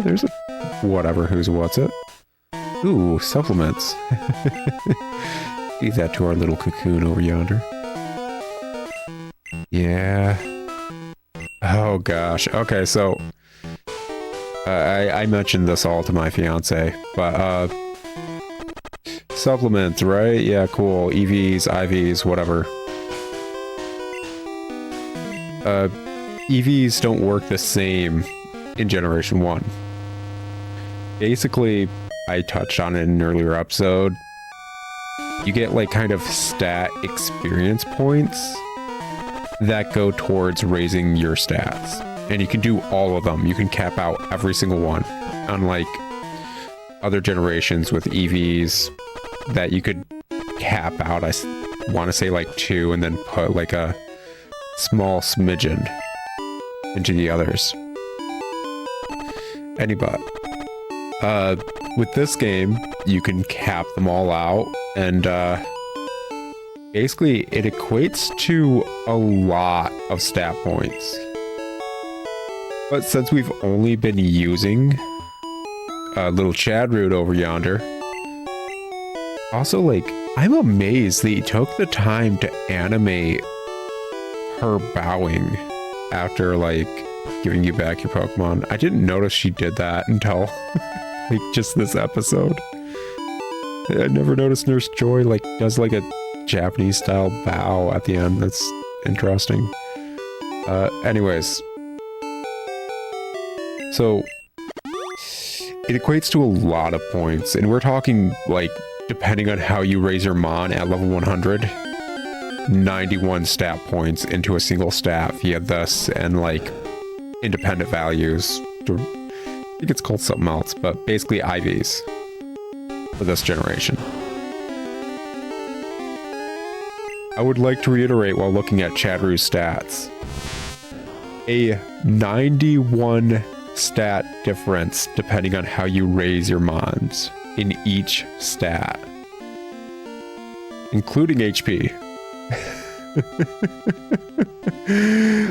There's a whatever who's what's it. Ooh, supplements. Leave that to our little cocoon over yonder. Yeah. Oh gosh. Okay, so I mentioned this all to my fiance, but supplements, right? Yeah, cool. EVs, IVs, whatever. EVs don't work the same in Generation 1. Basically, I touched on it in an earlier episode. You get like kind of stat experience points that go towards raising your stats. And you can do all of them. You can cap out every single one. Unlike other generations with EVs that you could cap out, I want to say like 2 and then put like a small smidgen into the others. Anyway, with this game, you can cap them all out, and basically it equates to a lot of stat points. But since we've only been using a little Chad root over yonder, also like, I'm amazed that he took the time to animate her bowing after like giving you back your Pokemon. I didn't notice she did that until like just this episode. I never noticed Nurse Joy like does like a Japanese style bow at the end. That's interesting. Anyways, so it equates to a lot of points, and we're talking like, depending on how you raise your Mon at level 100, 91 stat points into a single stat via this and like independent values. I think it's called something else, but basically IVs for this generation. I would like to reiterate while looking at Chadru's stats, a 91 stat difference depending on how you raise your Mons in each stat, including HP.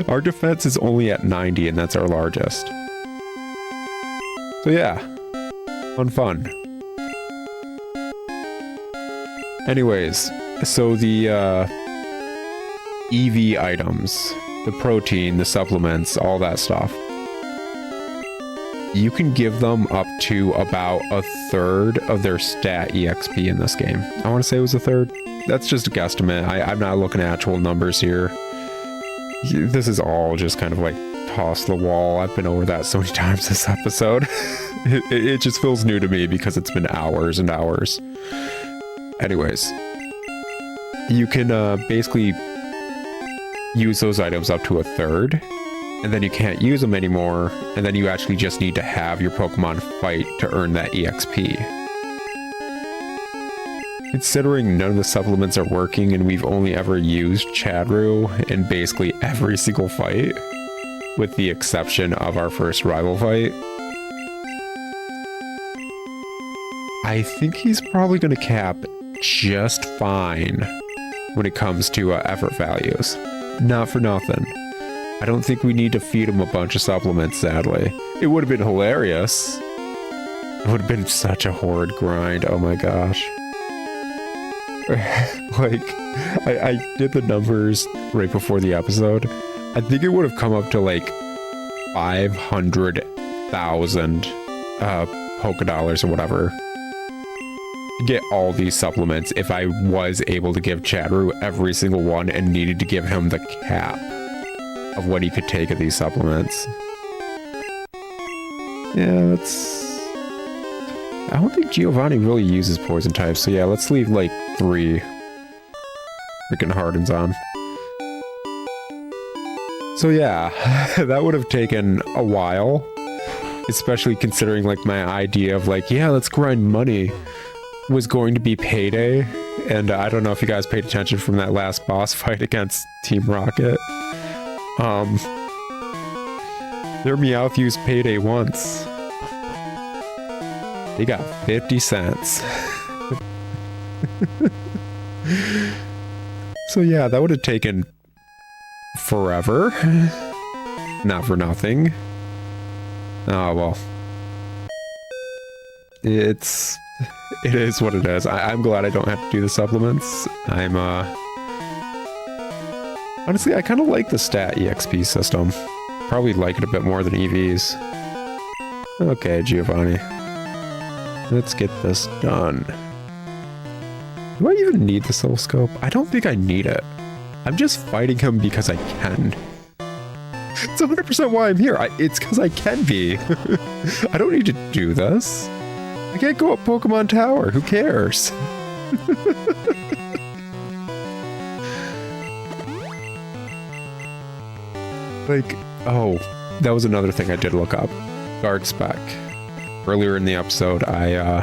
Our defense is only at 90, and that's our largest. So yeah, fun. Anyways, so the EV items, the protein, the supplements, all that stuff, you can give them up to about a third of their stat EXP in this game. I want to say it was a third. That's just a guesstimate. I'm not looking at actual numbers here. This is all just kind of like toss the wall. I've been over that so many times this episode. It just feels new to me because it's been hours and hours. Anyways, you can basically use those items up to a third, and then you can't use them anymore, and then you actually just need to have your Pokemon fight to earn that EXP. Considering none of the supplements are working and we've only ever used Chadru in basically every single fight, with the exception of our first rival fight, I think he's probably going to cap just fine when it comes to effort values. Not for nothing. I don't think we need to feed him a bunch of supplements, sadly. It would have been hilarious. It would have been such a horrid grind. Oh my gosh. Like, I did the numbers right before the episode. I think it would have come up to like 500,000 Poké Dollars or whatever to get all these supplements if I was able to give Chadru every single one and needed to give him the cap of what he could take of these supplements. Yeah, that's... I don't think Giovanni really uses poison types, so yeah, let's leave like 3 freaking Hardens on. So yeah, that would have taken a while, especially considering like my idea of like, yeah, let's grind money was going to be payday. And I don't know if you guys paid attention from that last boss fight against Team Rocket. Their Meowth used payday once. They got 50 cents. So yeah, that would have taken forever. Not for nothing. Oh well. It is what it is. I'm glad I don't have to do the supplements. I'm honestly, I kind of like the stat EXP system. Probably like it a bit more than EVs. Okay, Giovanni. Let's get this done. Do I even need the Soul Scope? I don't think I need it. I'm just fighting him because I can. It's 100% why I'm here. It's because I can be. I don't need to do this. I can't go up Pokemon Tower. Who cares? Like, oh, that was another thing I did look up. Guard spec. Earlier in the episode, I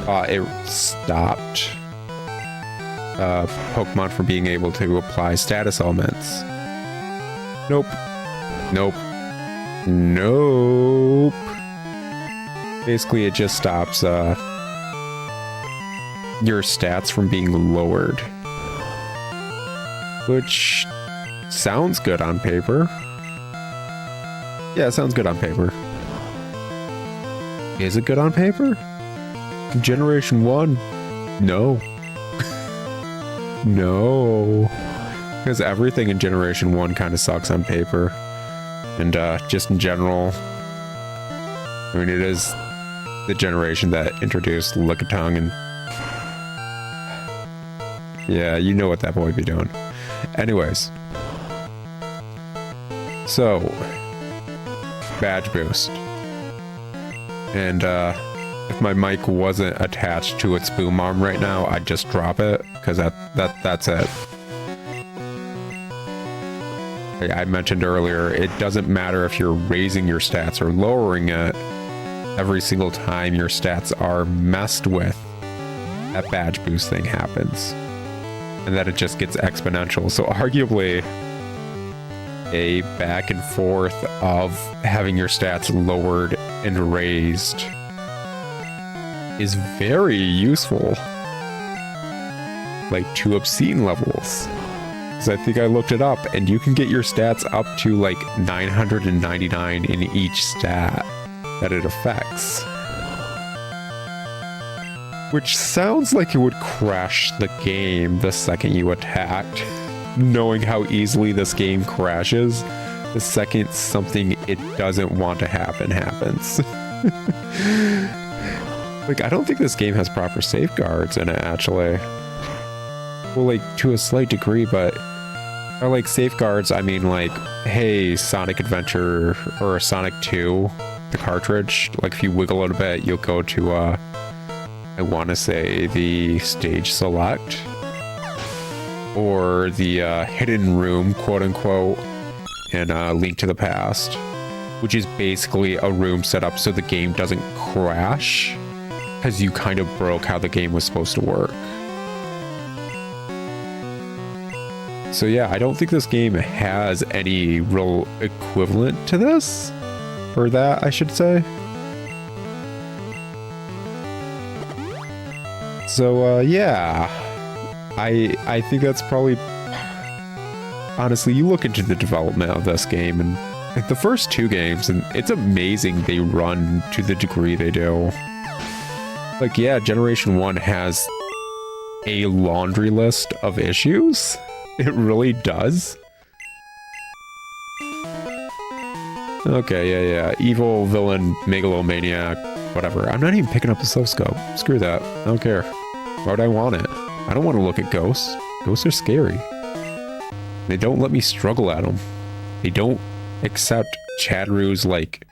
thought it stopped Pokemon from being able to apply status elements. Nope. Nope. Nope. Basically, it just stops your stats from being lowered. Which sounds good on paper. Yeah, it sounds good on paper. Is it good on paper? Generation 1? No. No. Because everything in Generation 1 kind of sucks on paper. And just in general, I mean, it is the generation that introduced Lickitung and... yeah, you know what that boy be doing. Anyways. So, badge boost. And if my mic wasn't attached to its boom arm right now, I'd just drop it, because that's it. Like I mentioned earlier, it doesn't matter if you're raising your stats or lowering it. Every single time your stats are messed with, that badge boost thing happens. And that it just gets exponential. So arguably, a back and forth of having your stats lowered and raised is very useful. Like to obscene levels. Because I think I looked it up, and you can get your stats up to like 999 in each stat that it affects. Which sounds like it would crash the game the second you attacked. Knowing how easily this game crashes the second something it doesn't want to happen happens. Like, I don't think this game has proper safeguards in it, actually. Well, like, to a slight degree, but by like safeguards, I mean like, hey, Sonic Adventure or Sonic 2, the cartridge. Like if you wiggle it a bit, you'll go to I want to say the stage select or the hidden room, quote unquote, and Link to the Past, which is basically a room set up so the game doesn't crash because you kind of broke how the game was supposed to work. So yeah, I don't think this game has any real equivalent to this, or that I should say. So yeah, I think that's probably, honestly, you look into the development of this game and like the first two games, and it's amazing they run to the degree they do. Like yeah, Generation 1 has a laundry list of issues. It really does. Okay, yeah. Evil, villain, megalomaniac, whatever. I'm not even picking up the oscilloscope. Screw that. I don't care. Why would I want it? I don't want to look at ghosts. Ghosts are scary. They don't let me struggle at them. They don't accept Chadru's, like,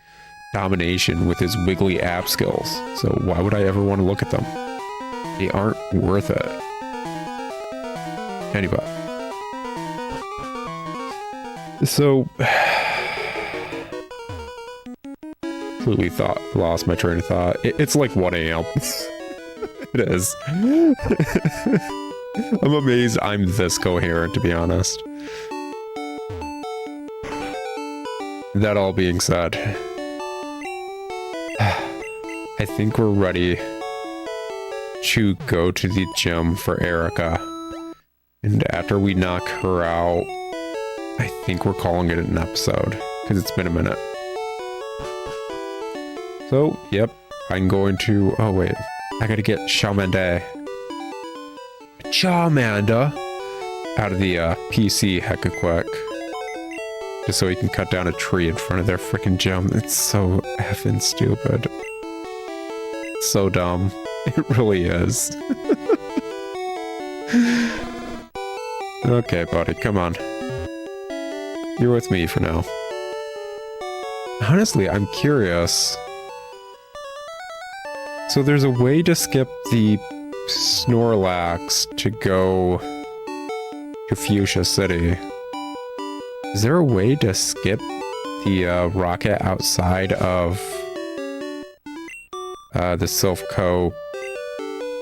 domination with his wiggly ab skills. So why would I ever want to look at them? They aren't worth it. Anyway. So, completely lost my train of thought. It's like 1 a.m. It is. I'm amazed I'm this coherent, to be honest. That all being said, I think we're ready to go to the gym for Erica. And after we knock her out, I think we're calling it an episode, because it's been a minute. So, yep, I'm going to... Oh, wait. I gotta get Charmander out of the PC hecka quick. Just so he can cut down a tree in front of their freaking gym. It's so effing stupid. So dumb. It really is. Okay, buddy, come on. You're with me for now. Honestly, I'm curious. So there's a way to skip the Snorlax to go to Fuchsia City. Is there a way to skip the rocket outside of the Silphco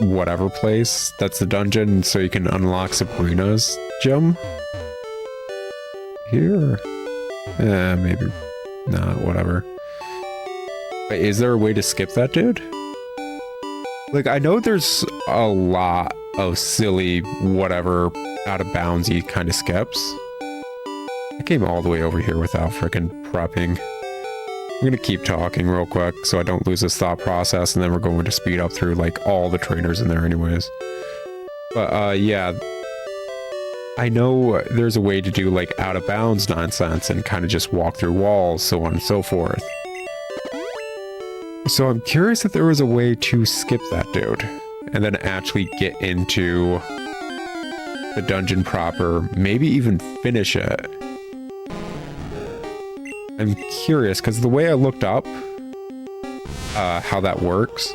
whatever place? That's the dungeon, so you can unlock Sabrina's gym? Here? Maybe not, whatever. But is there a way to skip that, dude? Like, I know there's a lot of silly, whatever, out of boundsy kind of skips. I came all the way over here without frickin' prepping. I'm gonna keep talking real quick so I don't lose this thought process, and then we're going to speed up through, like, all the trainers in there anyways. But, yeah. I know there's a way to do, like, out-of-bounds nonsense and kind of just walk through walls, so on and so forth. So I'm curious if there was a way to skip that, dude, and then actually get into the dungeon proper, maybe even finish it. I'm curious, because the way I looked up how that works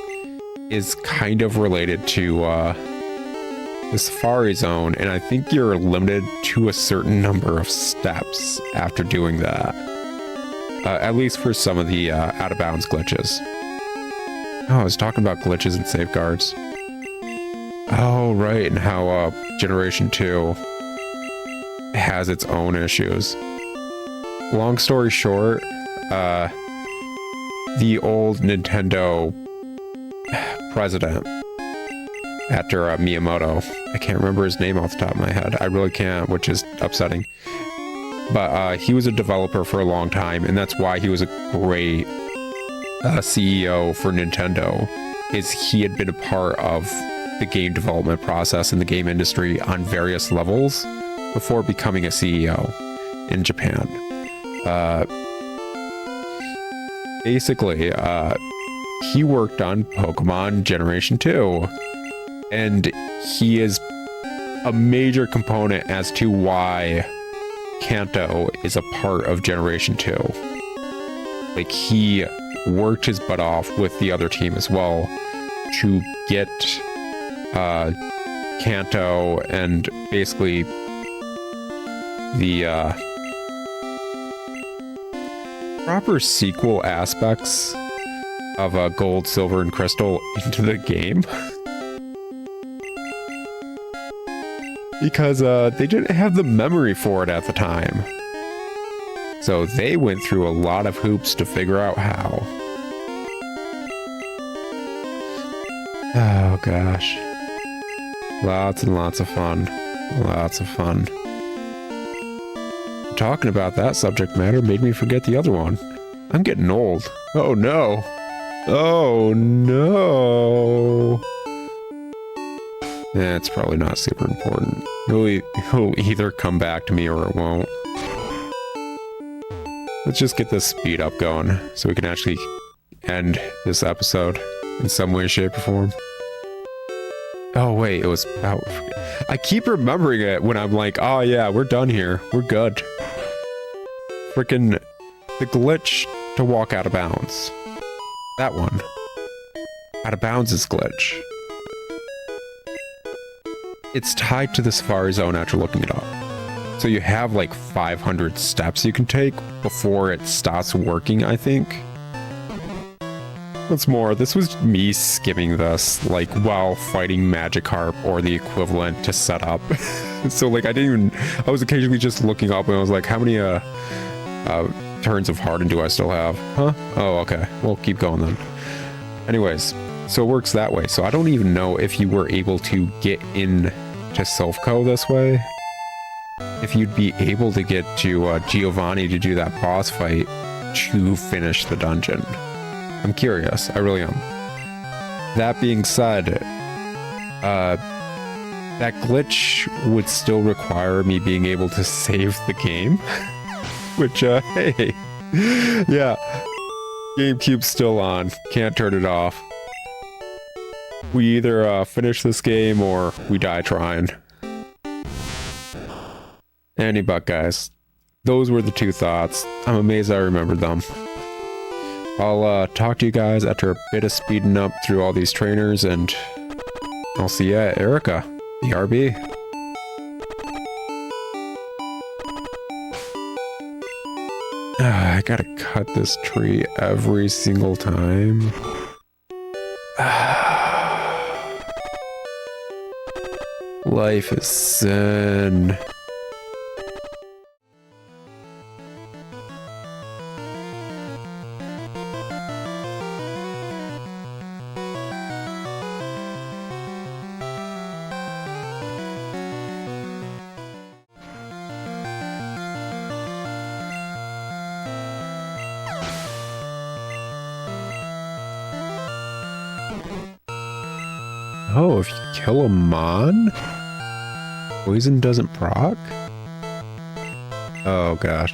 is kind of related to the Safari Zone, and I think you're limited to a certain number of steps after doing that. At least for some of the out-of-bounds glitches. Oh, I was talking about glitches and safeguards. Oh, right, and how Generation 2 has its own issues. Long story short, the old Nintendo president, after Miyamoto, I can't remember his name off the top of my head. I really can't, which is upsetting. But he was a developer for a long time, and that's why he was a great CEO for Nintendo, is he had been a part of the game development process in the game industry on various levels before becoming a CEO in Japan. Basically, he worked on Pokemon Generation 2, and he is a major component as to why Kanto is a part of Generation 2. Like, he worked his butt off with the other team as well to get Kanto and basically the proper sequel aspects of gold, silver, and crystal into the game. Because they didn't have the memory for it at the time. So they went through a lot of hoops to figure out how. Oh gosh. Lots and lots of fun. Lots of fun. Talking about that subject matter made me forget the other one. I'm getting old. Oh no. Oh no. It's probably not super important. He'll either come back to me or it won't. Let's just get this speed up going so we can actually end this episode in some way, shape, or form. Oh wait, it was about... I keep remembering it when I'm like, oh yeah, we're done here. We're good. Freaking the glitch to walk out of bounds. That one. Out of bounds is glitch. It's tied to the Safari Zone after looking it up. So you have like 500 steps you can take before it stops working, I think. What's more, this was me skimming this, like, while fighting Magikarp or the equivalent to set up. So, like, I was occasionally just looking up and I was like, how many, turns of Harden do I still have? Huh? Oh, okay. We'll keep going then. Anyways, so it works that way. So I don't even know if you were able to get in to Silphco this way. If you'd be able to get to Giovanni to do that boss fight to finish the dungeon. I'm curious. I really am. That being said, that glitch would still require me being able to save the game. Which, hey, yeah, GameCube's still on. Can't turn it off. We either finish this game or we die trying. But guys, those were the two thoughts. I'm amazed I remembered them. I'll talk to you guys after a bit of speeding up through all these trainers, and I'll see you at Erica, BRB. I gotta cut this tree every single time. Life is sin. Oh, if you kill a Mon, poison doesn't proc? Oh gosh.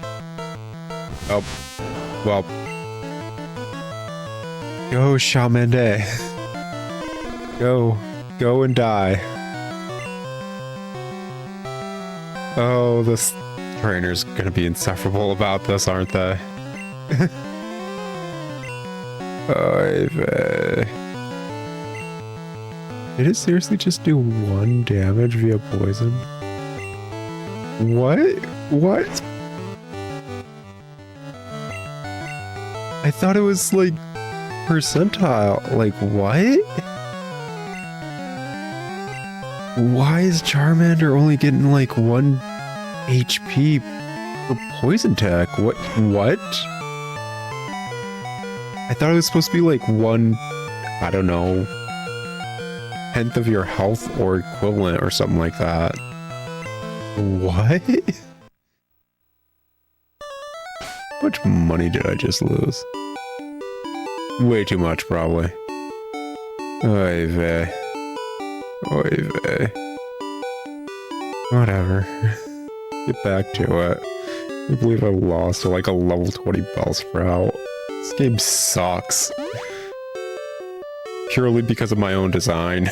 Oh, well. Go, Shamende. Go and die. Oh, this trainer's gonna be insufferable about this, aren't they? Oy vey. Did it seriously just do 1 damage via poison? What? What? I thought it was like percentile. Like what? Why is Charmander only getting like 1 HP for poison tech? What? I thought it was supposed to be like 1, I don't know, 10th of your health or equivalent or something like that. What? How much money did I just lose? Way too much, probably. Oy vey. Oy vey. Whatever. Get back to it. I can't believe I lost to like a level 20 Bellsprout. This game sucks. Purely because of my own design.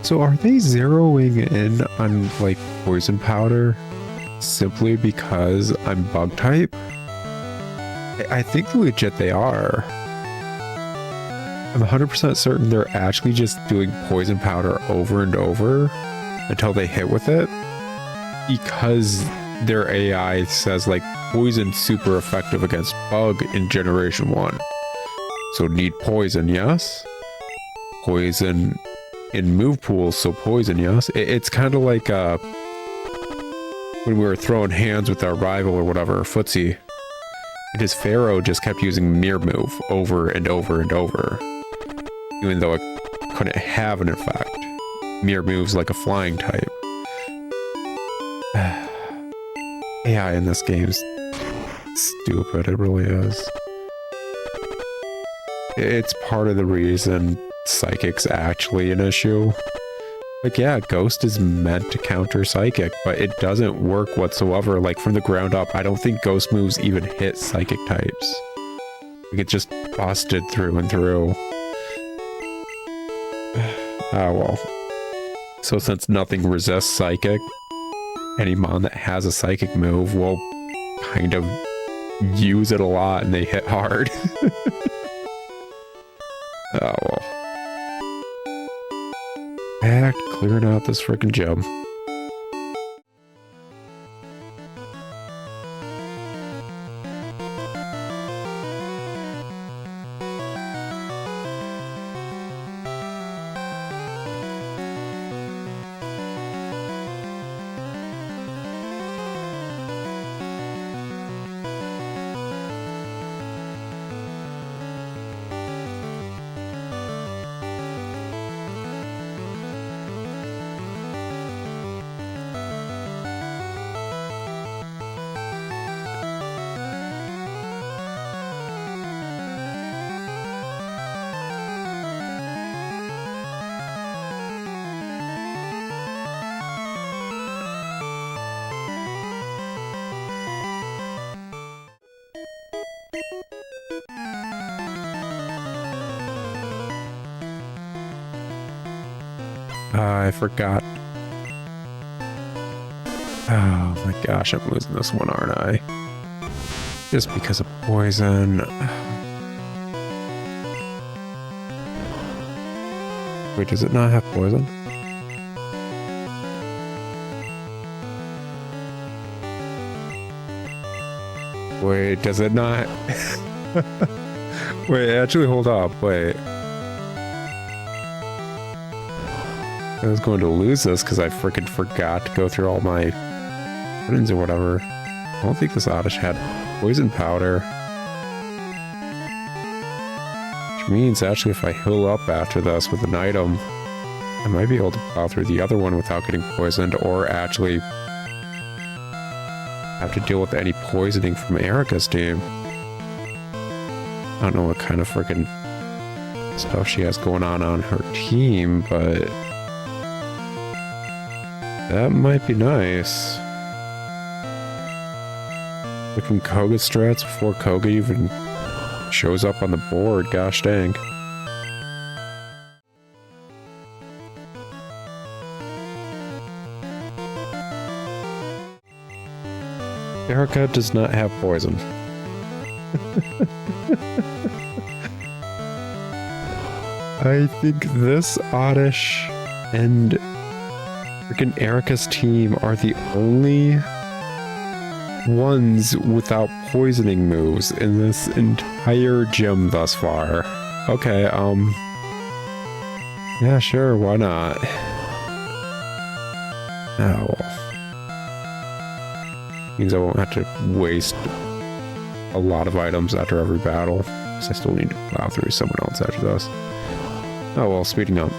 So are they zeroing in on like poison powder simply because I'm bug type? I think legit they are. I'm 100% certain they're actually just doing poison powder over and over until they hit with it, because their AI says like poison super effective against bug in generation 1. So need poison, yes. Poison in move pools, so poison, yes. It's kind of like when we were throwing hands with our rival or whatever, footsie. And his Pharaoh just kept using mirror move over and over and over, even though it couldn't have an effect. Mirror moves like a flying type. AI in this game's stupid, it really is. It's part of the reason Psychic's actually an issue. Like, yeah, Ghost is meant to counter Psychic, but it doesn't work whatsoever. Like, from the ground up, I don't think Ghost moves even hit Psychic types. Like, it just busted through and through. Ah, well. So since nothing resists Psychic, any mon that has a Psychic move will kind of use it a lot and they hit hard. Oh, well. Back clearing out this freaking gem. I forgot. Oh my gosh, I'm losing this one, aren't I? Just because of poison. Wait, does it not have poison? Wait, does it not? Wait, actually, hold up. Wait. I was going to lose this because I freaking forgot to go through all my buttons or whatever. I don't think this Oddish had poison powder. Which means, actually, if I heal up after this with an item, I might be able to plow through the other one without getting poisoned, or actually have to deal with any poisoning from Erica's team. I don't know what kind of freaking stuff she has going on her team, but that might be nice. Looking Koga strats before Koga even shows up on the board, gosh dang. Erica does not have poison. I think this Oddish and freaking Erica's team are the only ones without poisoning moves in this entire gym thus far. Okay, yeah, sure, why not? Oh, well. Means I won't have to waste a lot of items after every battle, because I still need to plow through someone else after this. Oh well, speeding up.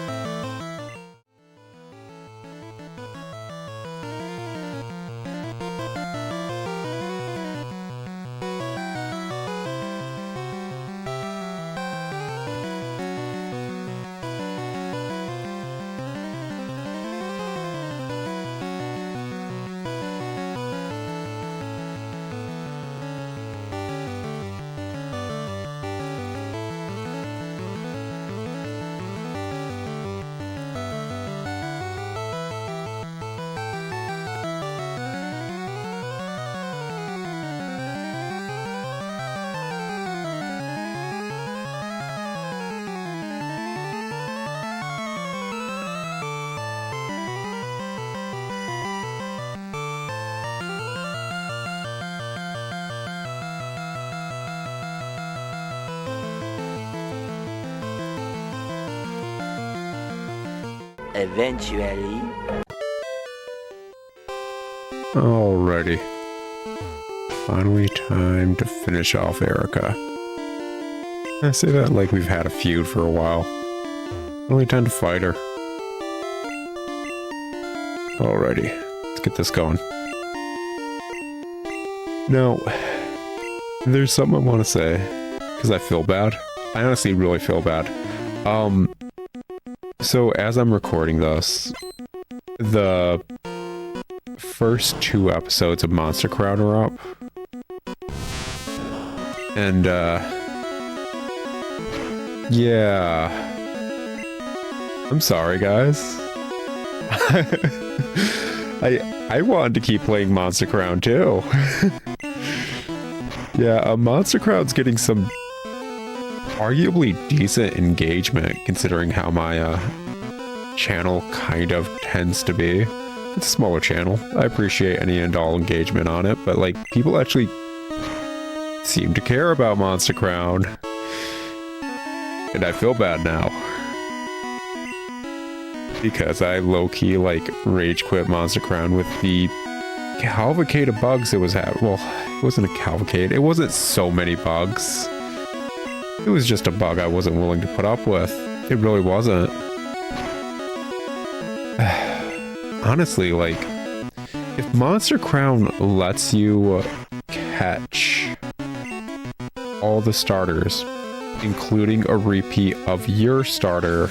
Eventually. Alrighty. Finally time to finish off Erica. I say that like we've had a feud for a while. Finally time to fight her. Alrighty. Let's get this going. Now, there's something I want to say, because I feel bad. I honestly really feel bad. So as I'm recording this, the first 2 episodes of Monster Crown are up. And, yeah. I'm sorry, guys. I wanted to keep playing Monster Crown too. Yeah, Monster Crown's getting some arguably decent engagement considering how my channel kind of tends to be. It's a smaller channel. I appreciate any and all engagement on it, but like people actually seem to care about Monster Crown. And I feel bad now. Because I low-key like rage quit Monster Crown with the cavalcade of bugs it was having. Well, it wasn't a cavalcade. It wasn't so many bugs. It was just a bug I wasn't willing to put up with. It really wasn't. Honestly, like, if Monster Crown lets you catch all the starters, including a repeat of your starter,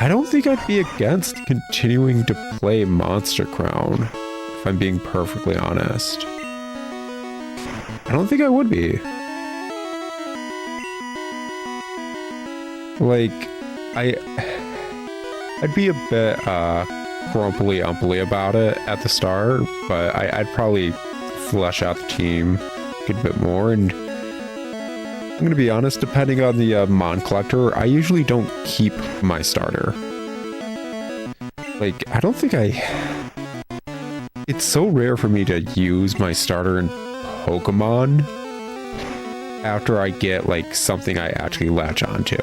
I don't think I'd be against continuing to play Monster Crown, if I'm being perfectly honest. I don't think I would be. Like, I'd be a bit grumpily-umpily about it at the start, but I'd probably flesh out the team a good bit more, and I'm gonna be honest, depending on the Mon Collector, I usually don't keep my starter. Like, I don't think it's so rare for me to use my starter in Pokemon after I get, like, something I actually latch onto.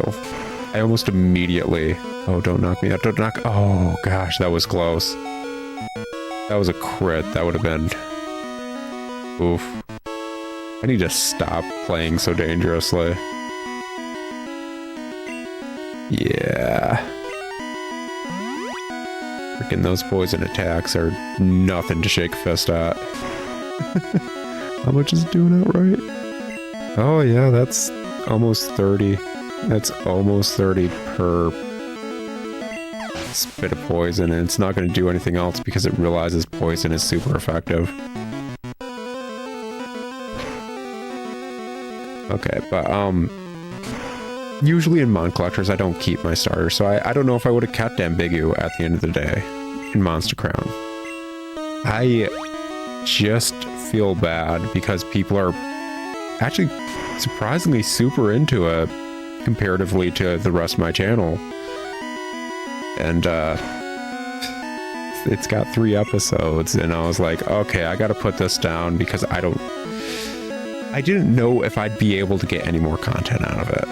I almost immediately... Oh, don't knock me out, don't knock... Oh, gosh, that was close. That was a crit, that would have been... Oof. I need to stop playing so dangerously. Yeah. Freaking those poison attacks are nothing to shake a fist at. How much is it doing outright? Oh yeah, that's almost 30. That's almost 30 per spit of poison, and it's not going to do anything else because it realizes poison is super effective. Okay, but, usually in Mon Collectors, I don't keep my starter, so I don't know if I would have kept Ambigu at the end of the day in Monster Crown. I just feel bad because people are actually surprisingly super into it comparatively to the rest of my channel. And, it's got 3 episodes, and I was like, okay, I gotta put this down because I didn't know if I'd be able to get any more content out of it.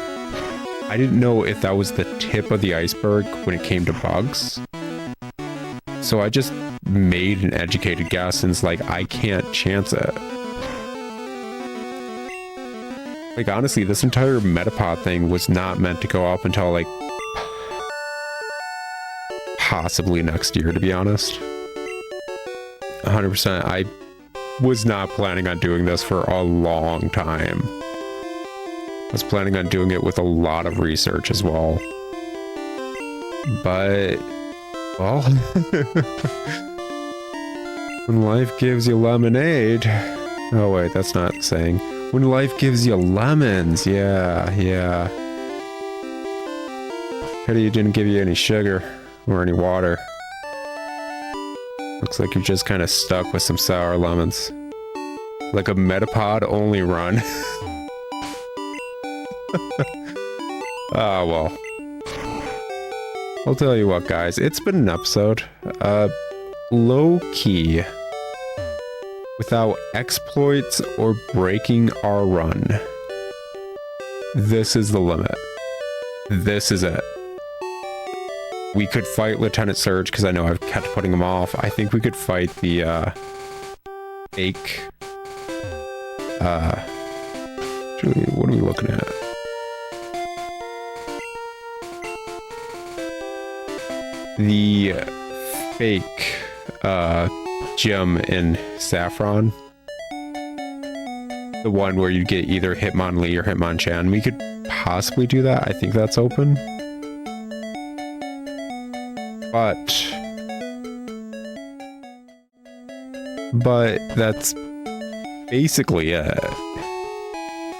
I didn't know if that was the tip of the iceberg when it came to bugs. So I just made an educated guess and it's like, I can't chance it. Like, honestly, this entire Metapod thing was not meant to go up until, like, possibly next year, to be honest. 100%. I was not planning on doing this for a long time. I was planning on doing it with a lot of research as well. But, well, when life gives you lemonade... Oh wait, that's not saying. When life gives you lemons, yeah. Pity it didn't give you any sugar or any water. Looks like you're just kind of stuck with some sour lemons. Like a Metapod only run. Ah, well. I'll tell you what, guys. It's been an episode. Low-key. Without exploits or breaking our run. This is the limit. This is it. We could fight Lieutenant Surge, because I know I've kept putting him off. I think we could fight the, fake... Actually, what are we looking at? The fake, gem in Saffron. The one where you get either Hitmonlee or Hitmonchan. We could possibly do that. I think that's open. But that's basically it.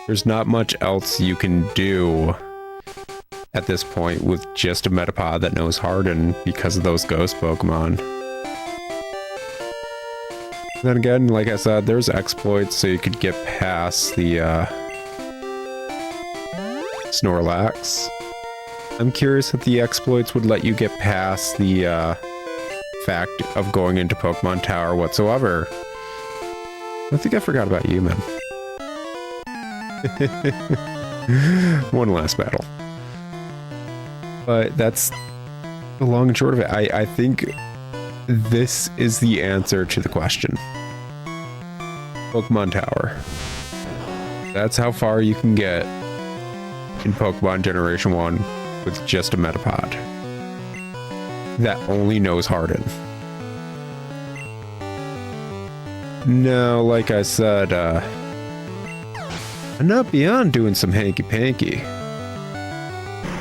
There's not much else you can do at this point with just a Metapod that knows Harden because of those ghost Pokemon. Then again, like I said, there's exploits so you could get past the Snorlax. I'm curious if the exploits would let you get past the fact of going into Pokemon Tower whatsoever. I think I forgot about you, man. One last battle. But that's the long and short of it. I think this is the answer to the question. Pokemon Tower. That's how far you can get in Pokemon Generation 1 with just a Metapod that only knows Harden. Now, like I said, I'm not beyond doing some hanky-panky.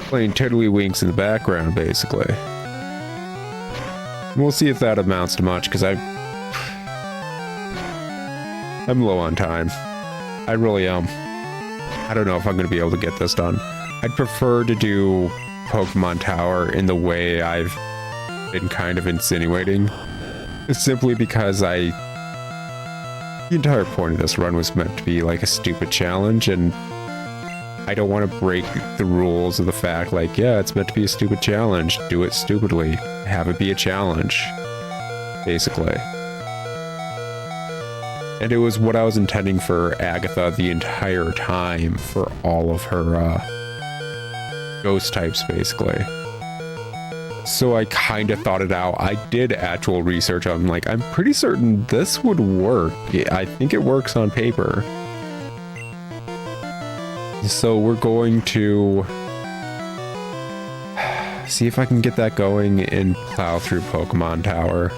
Playing tiddlywinks in the background, basically. We'll see if that amounts to much, because I'm low on time. I really am. I don't know if I'm going to be able to get this done. I'd prefer to do Pokemon Tower in the way I've been kind of insinuating. Simply because the entire point of this run was meant to be like a stupid challenge, and I don't want to break the rules of the fact, like, yeah, it's meant to be a stupid challenge. Do it stupidly. Have it be a challenge. Basically. And it was what I was intending for Agatha the entire time for all of her ghost types, basically. So I kind of thought it out. I did actual research. I'm like, I'm pretty certain this would work. I think it works on paper. So we're going to see if I can get that going and plow through Pokemon Tower.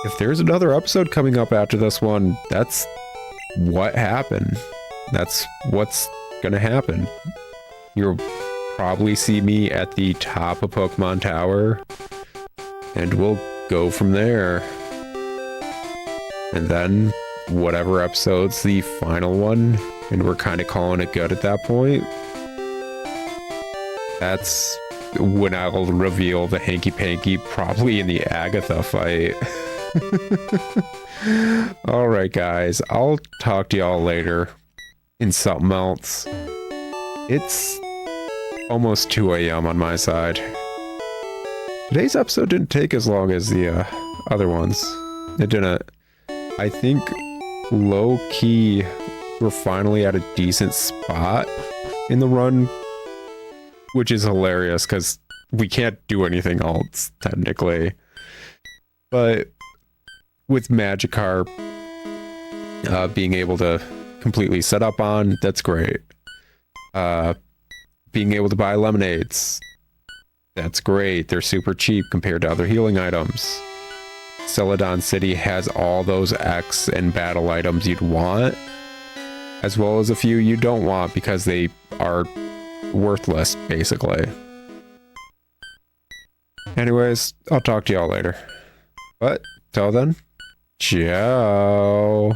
If there's another episode coming up after this one, that's what happened. That's what's gonna happen. You'll probably see me at the top of Pokemon Tower, and we'll go from there. And then whatever episode's the final one, and we're kind of calling it good at that point, that's when I'll reveal the hanky-panky, probably in the Agatha fight. Alright guys, I'll talk to y'all later in something else. It's almost 2 a.m. on my side. Today's episode didn't take as long as the other ones. It didn't. I think low-key we're finally at a decent spot in the run, which is hilarious because we can't do anything else technically. But with Magikarp being able to completely set up on, that's great. Being able to buy lemonades, that's great. They're super cheap compared to other healing items. Celadon City has all those X and battle items you'd want, as well as a few you don't want because they are worthless, basically. Anyways, I'll talk to y'all later. But till then, ciao.